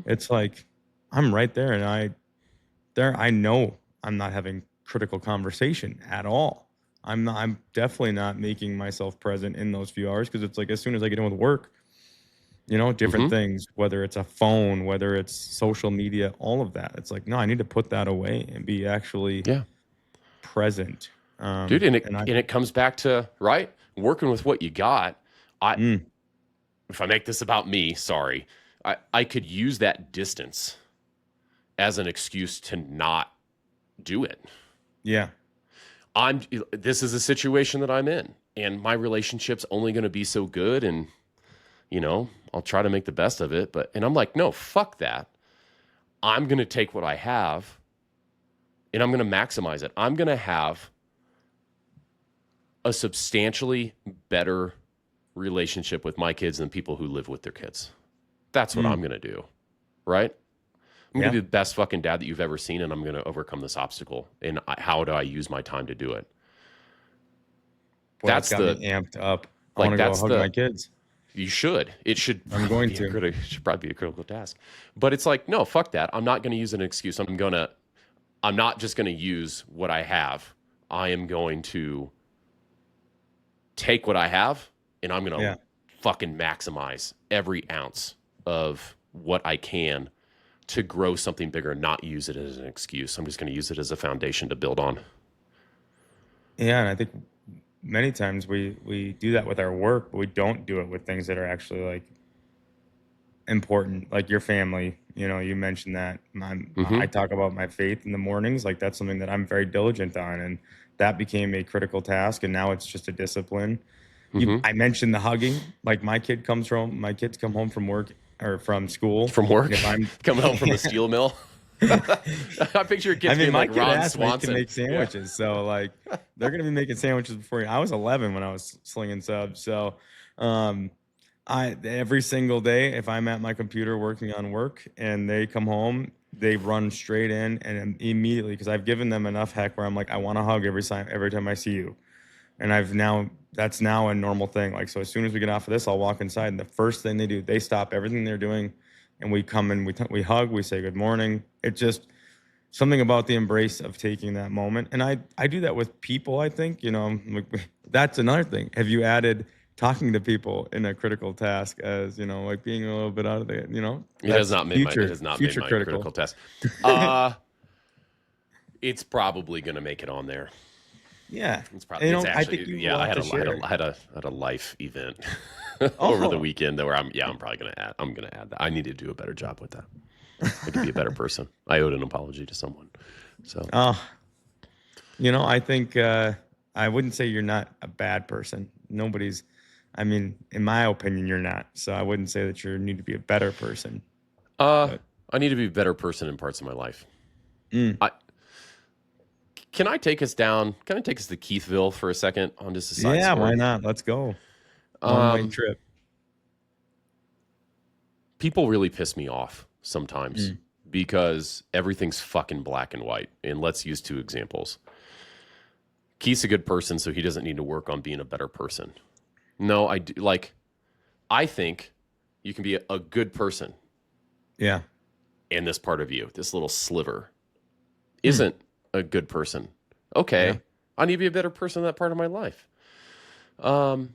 It's like I'm right there, and I know I'm not having critical conversation at all. I'm definitely not making myself present in those few hours because it's like as soon as I get in with work, different things, whether it's a phone, whether it's social media, all of that. It's like, no, I need to put that away and be actually present. Dude, and it comes back to, right, working with what you got. If I make this about me, sorry, I could use that distance as an excuse to not do it. Yeah. This is a situation that I'm in, and my relationship's only going to be so good, and I'll try to make the best of it, and I'm like, no, fuck that. I'm going to take what I have and I'm going to maximize it. I'm going to have a substantially better relationship with my kids than people who live with their kids. That's what I'm going to do. Right? I'm going to be the best fucking dad that you've ever seen, and I'm going to overcome this obstacle. And how do I use my time to do it? Boy, that's got me amped up. I want to go hug my kids. You should. It should. I'm going to. It should probably be a critical task. But it's like, no, fuck that. I'm not going to use an excuse. I'm not just going to use what I have. I am going to take what I have, and I'm going to fucking maximize every ounce of what I can to grow something bigger, not use it as an excuse. I'm just going to use it as a foundation to build on. Yeah, and I think many times we do that with our work, but we don't do it with things that are actually like important, like your family. You know, you mentioned that. I Mm-hmm. talk about my faith in the mornings. Like that's something that I'm very diligent on, and that became a critical task, and now it's just a discipline. Mm-hmm. I mentioned the hugging. Like my kids come home from work or from school, From and work, if I'm, coming home from the steel mill. I picture your I kids mean, being my like kid Ron asked me to Swanson. make Yeah. sandwiches, so like they're gonna be making sandwiches before I was 11 when I was slinging subs. So, um, I every single day, if I'm at my computer working on work and they come home, they run straight in and immediately because I've given them enough heck where I'm like, I want to hug every time I see you, and that's now a normal thing. Like so, as soon as we get off of this, I'll walk inside, and the first thing they do, they stop everything they're doing, and we come and we hug, we say good morning. It just something about the embrace of taking that moment, and I do that with people. I think that's another thing. Have you added talking to people in a critical task as like being a little bit out of the It has that's not made future my critical. critical test. Uh it's probably gonna make it on there. Yeah, It's probably it's I think actually you have a yeah. I lot had to a I had share. a had a life event over the Oh, weekend where I'm probably gonna add that. I need to do a better job with that. I could be a better person. I owed an apology to someone. So oh, I think I wouldn't say you're not a bad person. Nobody's. I mean, in my opinion, you're not. So I wouldn't say that you need to be a better person. uh But I need to be a better person in parts of my life. mm, I can I take us down? Can I take us to Keithville for a second on just a side yeah, why story? not? Let's go. One way Um, trip. People really piss me off sometimes Mm, because everything's fucking black and white. And let's use two examples. Keith's a good person, so he doesn't need to work on being a better person. No, I do, like. I think you can be a good person, yeah. and this part of you, this little sliver, Hmm. isn't a good person. Yeah. Okay, I need to be a better person in that part of my life. Um,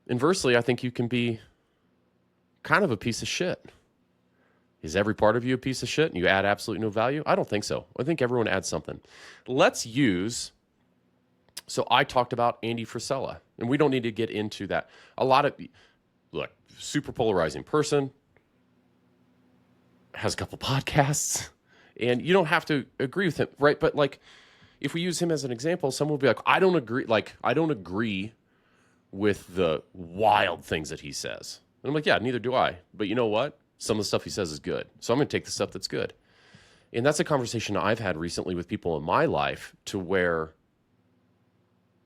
Inversely, I think you can be kind of a piece of shit. Is every part of you a piece of shit and you add absolutely no value? I don't think so. I think everyone adds something. Let's use. So I talked about Andy Frisella, and we don't need to get into that. A lot of look, super polarizing person, has a couple podcasts, and you don't have to agree with him, right? But like, if we use him as an example, someone will be like, I don't agree. Like, I don't agree with the wild things that he says. And I'm like, yeah, neither do I. But you know what? Some of the stuff he says is good. So I'm going to take the stuff that's good. And that's a conversation I've had recently with people in my life to where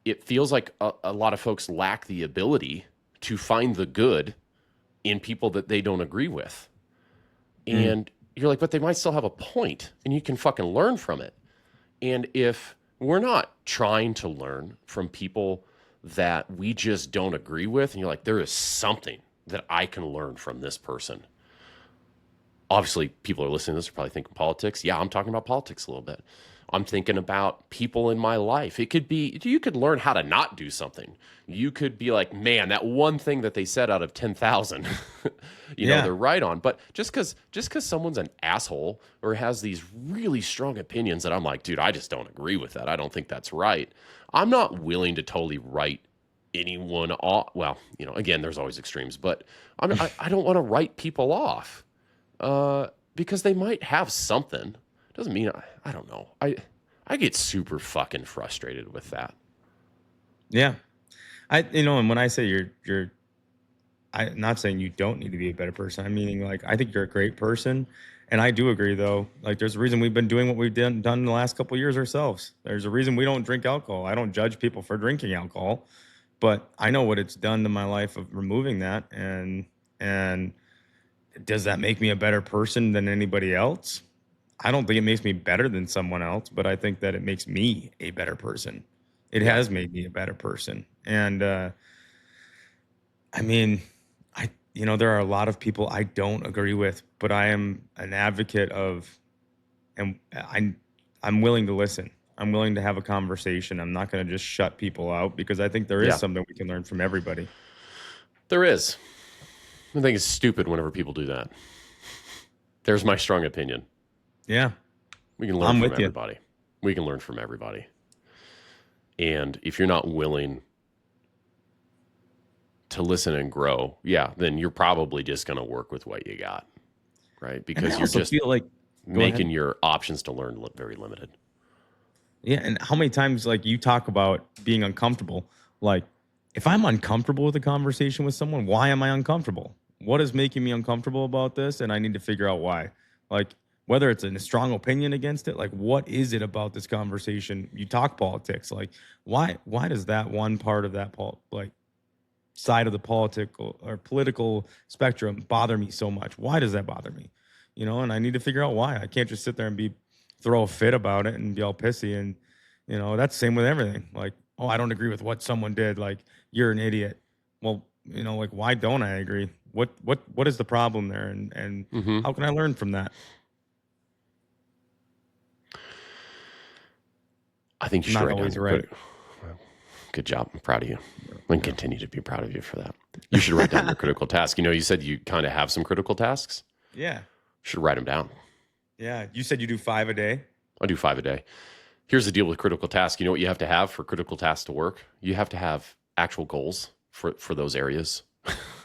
it feels like a lot of folks lack the ability to find the good in people that they don't agree with. Mm, And you're like, but they might still have a point and you can fucking learn from it. And if we're not trying to learn from people that we just don't agree with, and you're like, there is something that I can learn from this person. Obviously, people are listening to this are probably thinking politics. Yeah, I'm talking about politics a little bit. I'm thinking about people in my life. It could be, you could learn how to not do something. You could be like, man, that one thing that they said out of 10,000, yeah. they're right on. But just because someone's an asshole or has these really strong opinions that I'm like, dude, I just don't agree with that. I don't think that's right. I'm not willing to totally write anyone off. Well, again, there's always extremes, but I don't want to write people off because they might have something. Doesn't mean I don't know. I get super fucking frustrated with that. Yeah. And when I say I'm not saying you don't need to be a better person. I'm meaning like I think you're a great person, and I do agree though. Like there's a reason we've been doing what we've done in the last couple of years ourselves. There's a reason we don't drink alcohol. I don't judge people for drinking alcohol, but I know what it's done to my life of removing that. And does that make me a better person than anybody else? I don't think it makes me better than someone else, but I think that it makes me a better person. It Yeah. has made me a better person. And I mean, there are a lot of people I don't agree with, but I am an advocate of, and I'm willing to listen. I'm willing to have a conversation. I'm not going to just shut people out because I think there is Yeah. something we can learn from everybody. There is. I think it's stupid whenever people do that. There's my strong opinion. Yeah, We can learn I'm from with you. everybody. We can learn from everybody. And if you're not willing to listen and grow, then you're probably just going to work with what you got, right? And I Because you're also just feel like, go ahead. making your options to learn very limited. Yeah, and how many times like you talk about being uncomfortable? Like, if I'm uncomfortable with a conversation with someone, why am I uncomfortable? What is making me uncomfortable about this? And I need to figure out why. Like, whether it's a strong opinion against it, like what is it about this conversation? You talk politics, like why does that one part of that like side of the political or political spectrum bother me so much? Why does that bother me? And I need to figure out why. I can't just sit there and throw a fit about it and be all pissy. And that's the same with everything. Like, oh, I don't agree with what someone did. Like, you're an idiot. Well, like, why don't I agree? What is the problem there? And Mm-hmm. how can I learn from that? I think you should Not write down always your right. Good job. I'm proud of you. And continue to be proud of you for that. You should write down your critical task. You said you kind of have some critical tasks. Yeah. You should write them down. Yeah. You said you do 5 a day? I do 5 a day. Here's the deal with critical tasks. You know what you have to have for critical tasks to work? You have to have actual goals for those areas.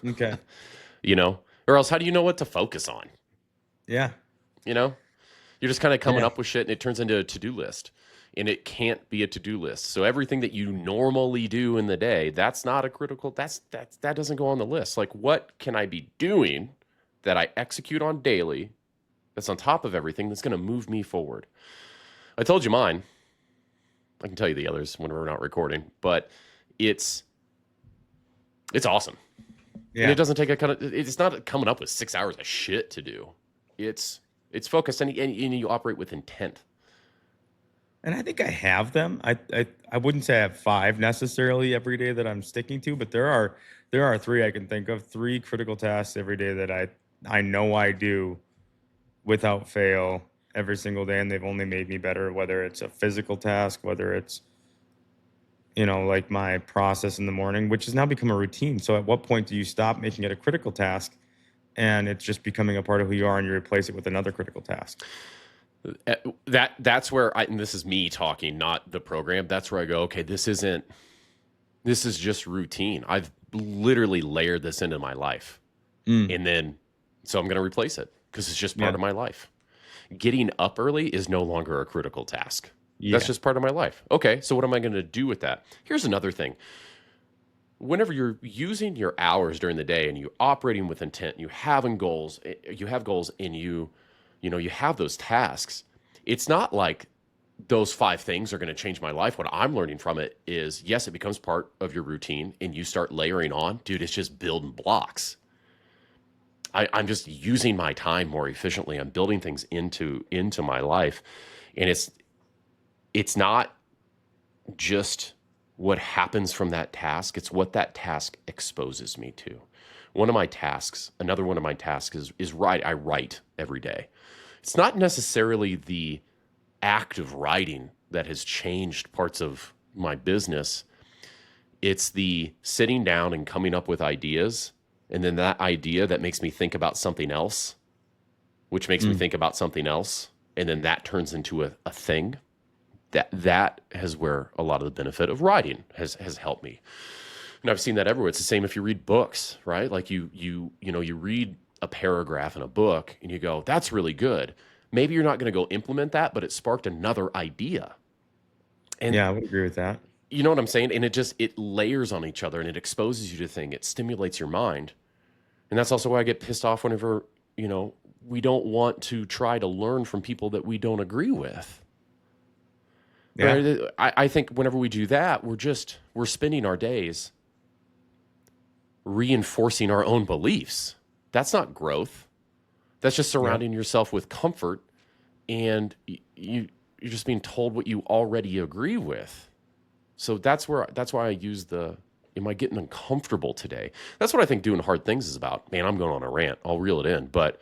Okay. Or else how do you know what to focus on? Yeah. You're just kind of coming up with shit and it turns into a to-do list. And it can't be a to-do list. So everything that you normally do in the day, that's not a critical, that doesn't go on the list. Like, what can I be doing that I execute on daily that's on top of everything that's going to move me forward? I told you mine. I can tell you the others when we're not recording, but it's awesome. Yeah. And it doesn't take it's not coming up with 6 hours of shit to do. It's focused and you operate with intent. And I think I have them. I wouldn't say I have 5 necessarily every day that I'm sticking to, but there are 3 I can think of, 3 critical tasks every day that I know I do without fail every single day, and they've only made me better, whether it's a physical task, whether it's like my process in the morning, which has now become a routine. So at what point do you stop making it a critical task and it's just becoming a part of who you are and you replace it with another critical task? That's where and this is me talking, not the program. That's where I go, okay, this is just routine. I've literally layered this into my life. And then, so I'm going to replace it because it's just part of my life. Getting up early is no longer a critical task. Yeah. That's just part of my life. Okay, so what am I going to do with that? Here's another thing. Whenever you're using your hours during the day and you're operating with intent, you have goals and you have those tasks, it's not like those 5 things are going to change my life. What I'm learning from it is, yes, it becomes part of your routine and you start layering on. Dude, it's just building blocks. I'm just using my time more efficiently. I'm building things into my life. And it's not just what happens from that task. It's what that task exposes me to. Another one of my tasks is write. I write every day. It's not necessarily the act of writing that has changed parts of my business. It's the sitting down and coming up with ideas, and then that idea that makes me think about something else, which makes me think about something else, and then that turns into a thing. That is where a lot of the benefit of writing has helped me. And I've seen that everywhere. It's the same if you read books, right? Like you read a paragraph in a book and you go, that's really good. Maybe you're not going to go implement that, but it sparked another idea. And yeah, I would agree with that. You know what I'm saying? And it layers on each other and it exposes you to things. It stimulates your mind. And that's also why I get pissed off whenever, we don't want to try to learn from people that we don't agree with. Yeah. Right? I think whenever we do that, we're spending our days reinforcing our own beliefs. That's not growth. That's just surrounding yourself with comfort, and you're just being told what you already agree with. So that's why I use am I getting uncomfortable today? That's what I think doing hard things is about. Man, I'm going on a rant. I'll reel it in, but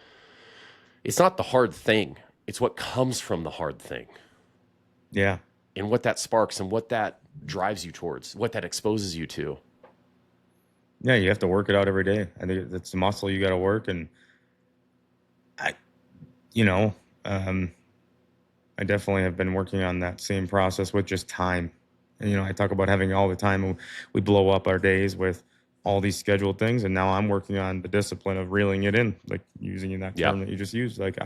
it's not the hard thing. It's what comes from the hard thing. Yeah. And what that sparks and what that drives you towards, what that exposes you to. Yeah, you have to work it out every day. I think that's the muscle you got to work. And I definitely have been working on that same process with just time And, I talk about having all the time, and we blow up our days with all these scheduled things. And now I'm working on the discipline of reeling it in, like using that Yeah. term that you just used. Like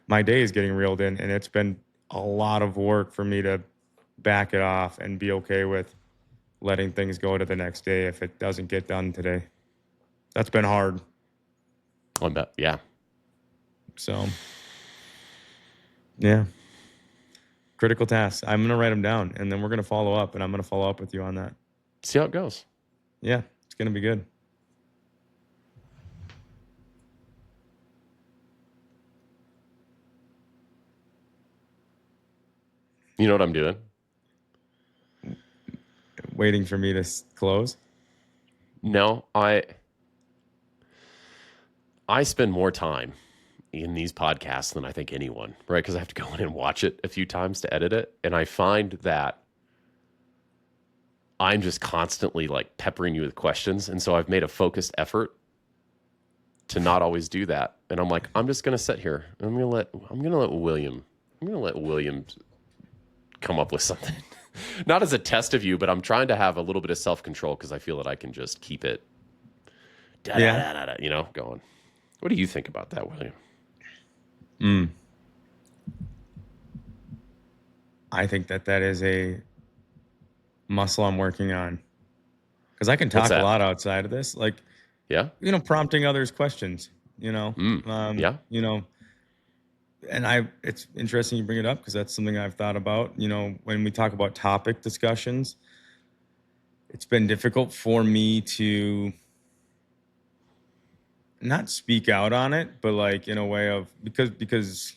my day is getting reeled in, and it's been a lot of work for me to back it off and be okay with letting things go to the next day if it doesn't get done today. That's been hard. I bet. Yeah. So, yeah. Critical tasks. I'm going to write them down, and then we're going to follow up, and I'm going to follow up with you on that. See how it goes. Yeah, it's going to be good. You know what I'm doing? Waiting for me to close? No, I spend more time in these podcasts than I think anyone, right? Because I have to go in and watch it a few times to edit it. And I find that I'm just constantly like peppering you with questions. And so I've made a focused effort to not always do that. And I'm like, I'm just going to sit here. And I'm going to let William come up with something. Not as a test of you, but I'm trying to have a little bit of self-control because I feel that I can just keep it going. What do you think about that, William? I think that is a muscle I'm working on, because I can talk a lot outside of this, like, yeah, prompting others questions, yeah, and it's interesting you bring it up, because that's something I've thought about. When we talk about topic discussions, it's been difficult for me to not speak out on it, but like in a way of, because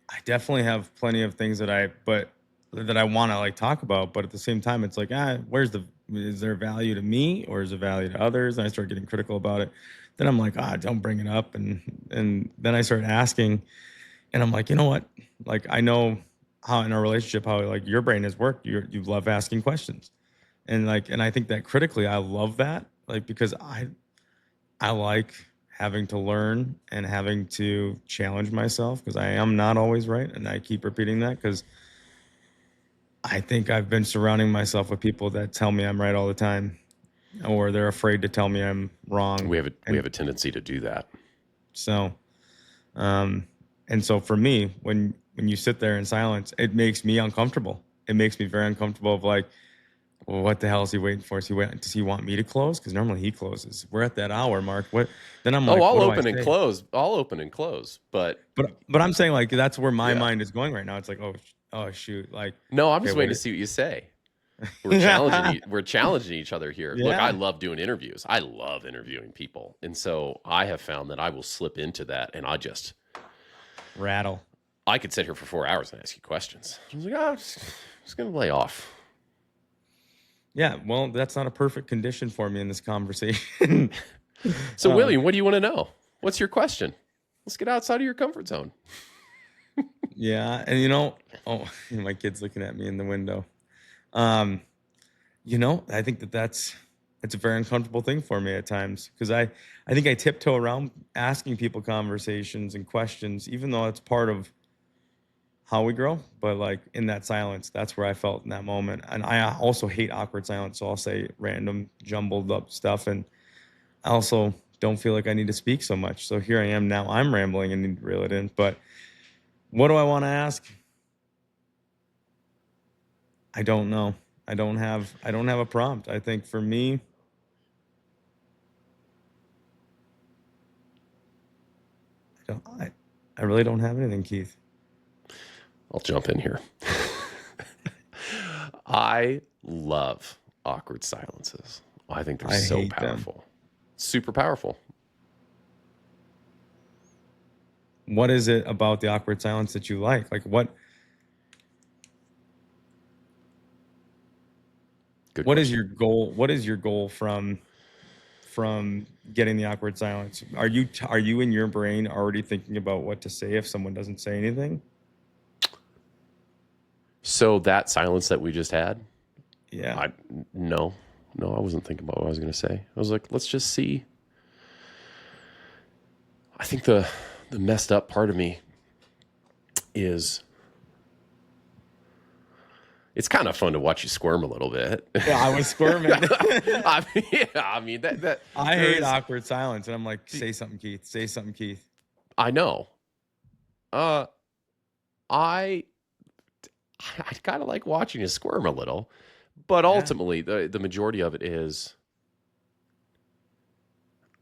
I definitely have plenty of things that I want to like talk about, but at the same time, it's like, is there value to me, or is there value to others? And I start getting critical about it. Then I'm like, don't bring it up. And then I start asking, and I'm like, you know what? Like, I know how in our relationship, how like your brain has worked. You love asking questions. And I think that critically, I love that, like, because I like having to learn and having to challenge myself, because I am not always right. And I keep repeating that because I think I've been surrounding myself with people that tell me I'm right all the time, or they're afraid to tell me I'm wrong. We have a tendency to do that. So, and so for me, when you sit there in silence, it makes me uncomfortable. It makes me very uncomfortable of like, well, what the hell is he waiting for? Does he want me to close? Because normally he closes. We're at that hour, Mark. What? Then I'm like, I'll open and close. I'll open and close. But I'm saying, like, that's where my mind is going right now. It's like, oh shoot. Like, no, I'm just waiting to see what you say. We're challenging each other here. Yeah. Look, I love doing interviews. I love interviewing people. And so I have found that I will slip into that, and I just rattle. I could sit here for 4 hours and ask you questions. I was like, I'm just going to lay off. Yeah, well, that's not a perfect condition for me in this conversation. So, William, what do you want to know? What's your question? Let's get outside of your comfort zone. Yeah, and my kid's looking at me in the window. I think it's a very uncomfortable thing for me at times, because I think I tiptoe around asking people conversations and questions, even though it's part of how we grow. But like in that silence, that's where I felt in that moment. And I also hate awkward silence. So I'll say random jumbled up stuff. And I also don't feel like I need to speak so much. So here I am now. I'm rambling and need to reel it in. But what do I want to ask? I don't know. I don't have a prompt. I think for me, I really don't have anything, Keith. I'll jump in here. I love awkward silences. I think they're so powerful. Them. Super powerful. What is it about the awkward silence that you like? Like what? What is your goal? What is your goal from getting the awkward silence? Are you in your brain already thinking about what to say if someone doesn't say anything? So that silence that we just had? Yeah. No, I wasn't thinking about what I was going to say. I was like, let's just see. I think the messed up part of me is It's kind of fun to watch you squirm a little bit. Yeah, I was squirming. I mean that I hate awkward silence, and I'm like, say something, Keith. Say something, Keith. I know. I kind of like watching you squirm a little, but ultimately the majority of it is,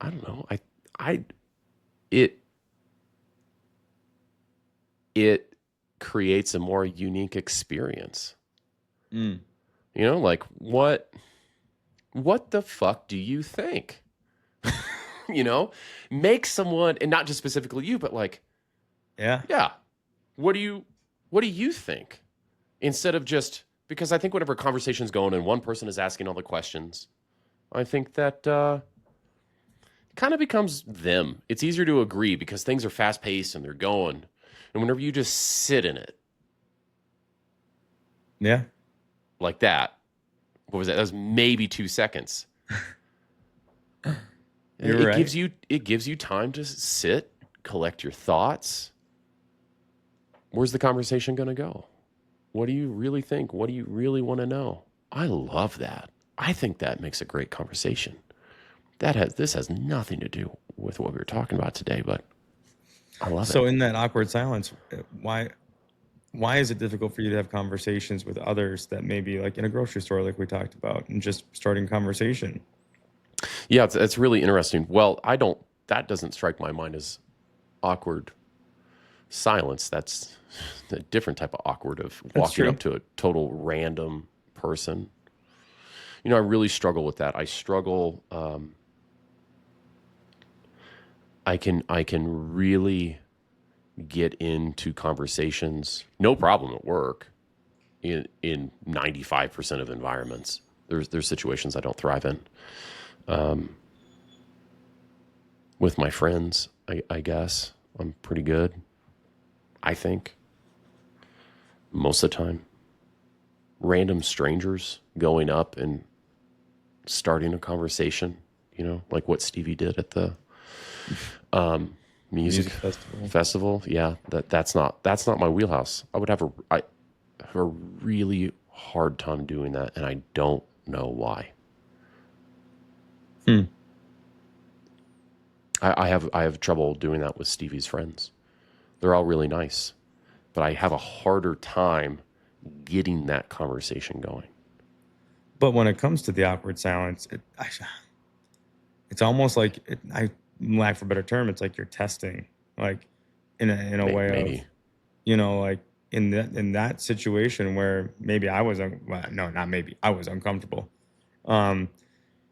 I don't know. It it creates a more unique experience. Mm. You know, like what the fuck do you think? You know, make someone, and not just specifically you, but like, yeah. What do you think? Instead of just, because I think whenever conversation's going and one person is asking all the questions, I think that kind of becomes them. It's easier to agree because things are fast paced and they're going. And whenever you just sit in it, like that, what was that? That was maybe 2 seconds. You're right. It gives you time to sit, collect your thoughts. Where's the conversation going to go? What do you really think? What do you really want to know? I love that. I think that makes a great conversation. This has nothing to do with what we were talking about today, but I love it. So in that awkward silence, why is it difficult for you to have conversations with others that maybe like in a grocery store, like we talked about, and just starting conversation? Yeah, it's really interesting. Well, that doesn't strike my mind as awkward silence. That's a different type of awkward of walking up to a total random person. You know, I really struggle with that. I struggle. I can really get into conversations, no problem at work, in 95% of environments. There's situations I don't thrive in. With my friends, I guess I'm pretty good. I think most of the time. Random strangers going up and starting a conversation, you know, like what Stevie did at the music festival. Yeah, that's not my wheelhouse. I have a really hard time doing that, and I don't know why. I have trouble doing that with Stevie's friends. They're all really nice, but I have a harder time getting that conversation going. But when it comes to the awkward silence, it's almost like I lack for a better term. It's like you're testing, like in a way maybe. of, you know, like in that situation where maybe I was I was uncomfortable.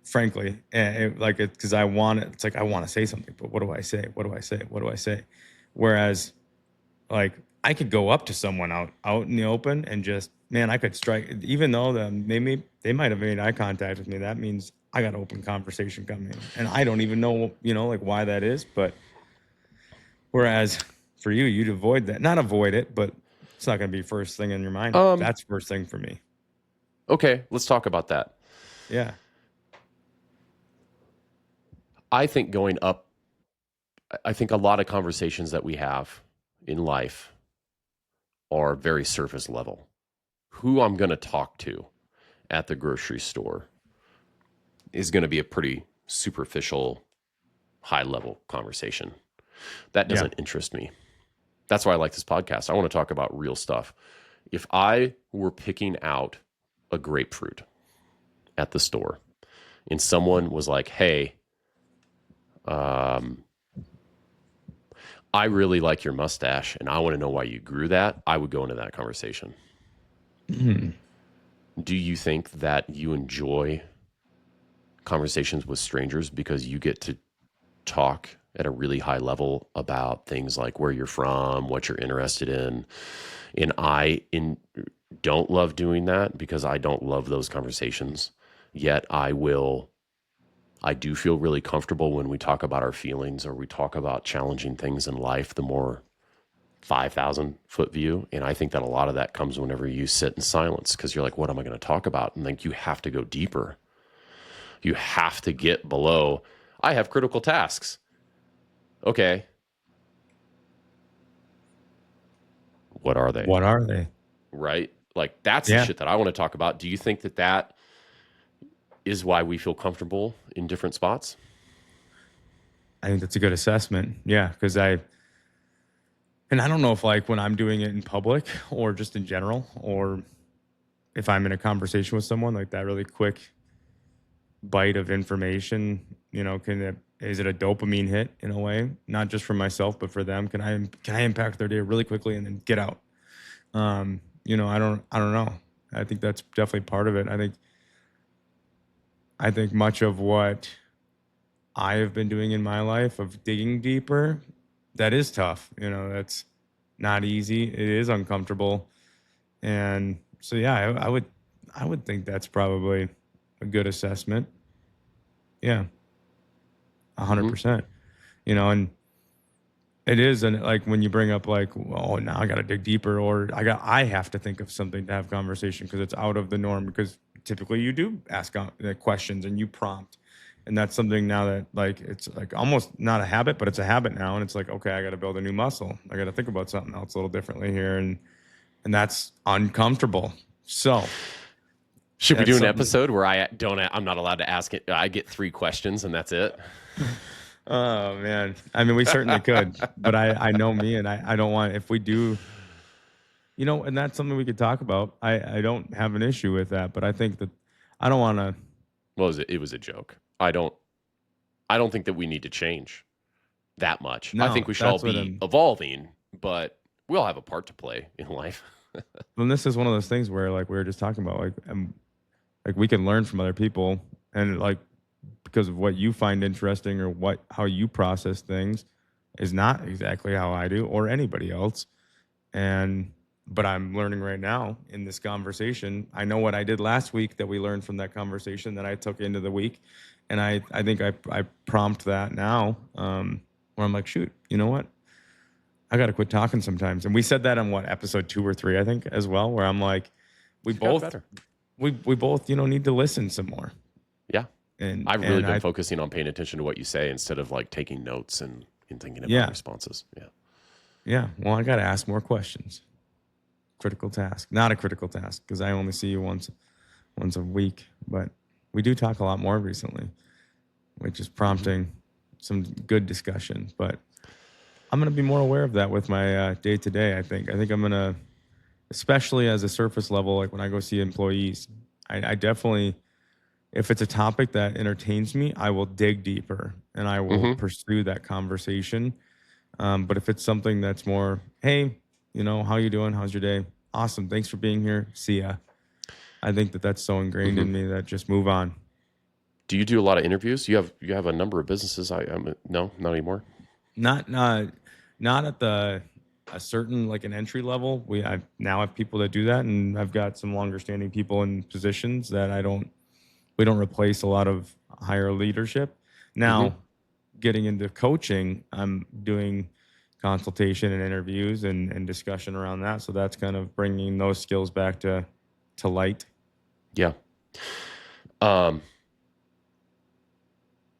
Frankly, and because I want it. It's like I want to say something, but what do I say? What do I say? What do I say? Whereas, like, I could go up to someone out in the open and just, man, I could strike, even though they might have made eye contact with me. That means I got open conversation coming, and I don't even know, you know, like why that is. But whereas for you, you'd not avoid it, but it's not going to be first thing in your mind. That's first thing for me. Okay, let's talk about that. Yeah. I think I think a lot of conversations that we have in life are very surface level. Who I'm going to talk to at the grocery store is going to be a pretty superficial, high level conversation. That doesn't interest me. That's why I like this podcast. I want to talk about real stuff. If I were picking out a grapefruit at the store and someone was like, hey, I really like your mustache and I want to know why you grew that, I would go into that conversation. Mm-hmm. Do you think that you enjoy conversations with strangers because you get to talk at a really high level about things like where you're from, what you're interested in? And I don't love doing that because I don't love those conversations. Yet I do feel really comfortable when we talk about our feelings or we talk about challenging things in life, the more 5,000 foot view. And I think that a lot of that comes whenever you sit in silence because you're like, what am I going to talk about? And like, you have to go deeper. You have to get below. I have critical tasks. Okay. What are they? What are they? Right? Like, that's the shit that I want to talk about. Do you think that that is why we feel comfortable in different spots? I think that's a good assessment. Yeah, because I don't know if like when I'm doing it in public or just in general, or if I'm in a conversation with someone, like that really quick bite of information, is it a dopamine hit in a way, not just for myself but for them? Can I impact their day really quickly and then get out? I don't know. I think that's definitely part of it. I think much of what I have been doing in my life of digging deeper, that is tough. That's not easy. It is uncomfortable. And so, yeah, I would think that's probably a good assessment. Yeah. 100%, and it is. And like, when you bring up like, oh, now I got to dig deeper, or I have to think of something to have conversation because it's out of the norm, because typically you do ask questions and you prompt. And that's something now that like, it's like almost not a habit, but it's a habit now. And it's like, okay, I got to build a new muscle. I got to think about something else a little differently here. And that's uncomfortable. So should we do an episode where I'm not allowed to ask it? I get 3 questions and that's it. Oh man. I mean, we certainly could, but I know me, and I don't want, if we do, and that's something we could talk about. I don't have an issue with that, but I think that I don't want to. Well, it was a joke. I don't think that we need to change that much. No, I think we should all be evolving, but we all have a part to play in life. And this is one of those things where, like we were just talking about, like we can learn from other people, and like, because of what you find interesting or how you process things is not exactly how I do or anybody else. But I'm learning right now in this conversation. I know what I did last week that we learned from that conversation that I took into the week. And I think I prompt that now, where I'm like, shoot, you know what? I got to quit talking sometimes. And we said that on episode 2 or 3, I think, as well, where I'm like, we both need to listen some more. Yeah. And I've really been focusing on paying attention to what you say instead of like taking notes and thinking about responses. Yeah. Yeah. Well, I got to ask more questions. Critical task. Not a critical task, because I only see you once a week, but we do talk a lot more recently, which is prompting some good discussion. But I'm going to be more aware of that with my day-to-day, I think. I'm going to, especially as a surface level, like when I go see employees, I definitely, if it's a topic that entertains me, I will dig deeper and I will pursue that conversation. But if it's something that's more, hey, how you doing? How's your day? Awesome. Thanks for being here. See ya. I think that's so ingrained in me that just move on. Do you do a lot of interviews? You have a number of businesses. No, not anymore. Not at a certain, like an entry level. I now have people that do that, and I've got some longer standing people in positions that we don't replace a lot of higher leadership. Now, getting into coaching, I'm doing consultation and interviews and discussion around that. So that's kind of bringing those skills back to light. Yeah.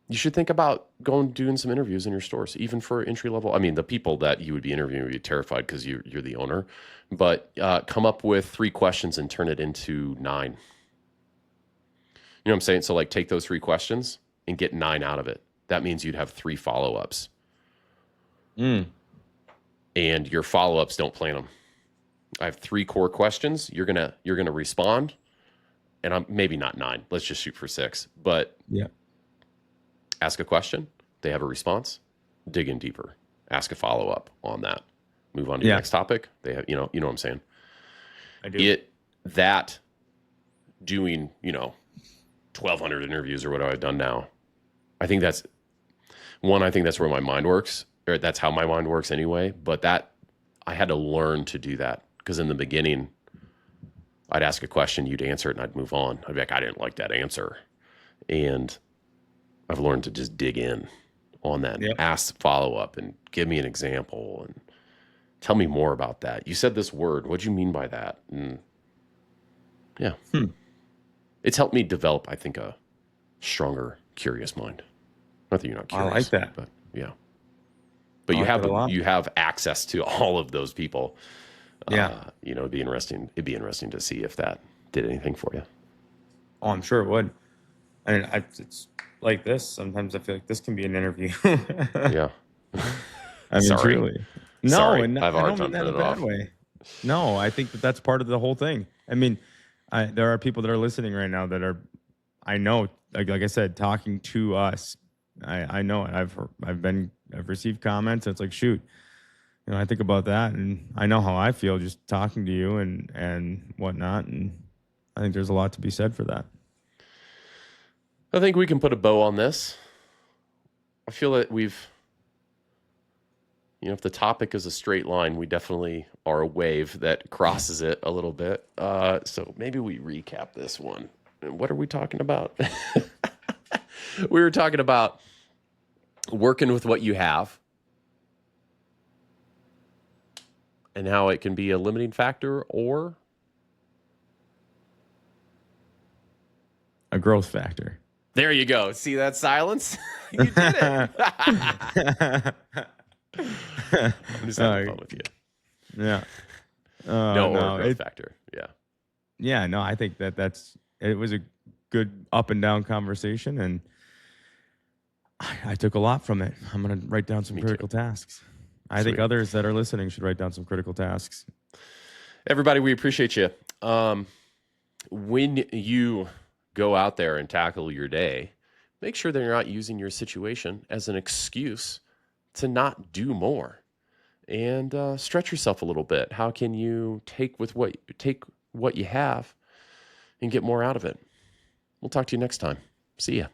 You should think about doing some interviews in your stores, even for entry level. I mean, the people that you would be interviewing would be terrified because you're the owner, but come up with 3 questions and turn it into 9. You know what I'm saying? So like, take those 3 questions and get 9 out of it. That means you'd have 3 follow-ups. And your follow-ups, don't plan them. I have 3 core questions. You're gonna respond, and I'm maybe not 9. Let's just shoot for 6. But ask a question. They have a response. Dig in deeper. Ask a follow-up on that. Move on to your next topic. They have, you know what I'm saying. I do. Doing 1,200 interviews or what I've done now. I think that's where my mind works. Or that's how my mind works anyway, but that I had to learn to do that, because in the beginning I'd ask a question, you'd answer it, and I'd move on. I'd be like, I didn't like that answer. And I've learned to just dig in on that and ask follow-up and give me an example and tell me more about that. You said this word. What do you mean by that? And it's helped me develop, I think, a stronger, curious mind. Not that you're not curious. I like that. But yeah. But you have access to all of those people It'd be interesting. It'd be interesting to see if that did anything for you. Oh, I'm sure it would. And it's like this. Sometimes I feel like this can be an interview. Yeah. I mean, Sorry. truly. No, Sorry. and I have a I hard don't time mean that in a turning it bad off. way. No, I think that's part of the whole thing. I mean, there are people that are listening right now that are, I know, like I said, talking to us. I know it. I've received comments. And it's like, shoot, I think about that, and I know how I feel just talking to you and whatnot, and I think there's a lot to be said for that. I think we can put a bow on this. I feel that if the topic is a straight line, we definitely are a wave that crosses it a little bit. So maybe we recap this one. What are we talking about? We were talking about working with what you have and how it can be a limiting factor or a growth factor. There you go. See that silence? You did it. I'm just having fun with you. Yeah. Or growth factor. Yeah. Yeah, no, I think it was a good up and down conversation, and I took a lot from it. I'm going to write down some critical tasks. I think others that are listening should write down some critical tasks. Everybody, we appreciate you. When you go out there and tackle your day, make sure that you're not using your situation as an excuse to not do more, and stretch yourself a little bit. How can you take what you have and get more out of it? We'll talk to you next time. See ya.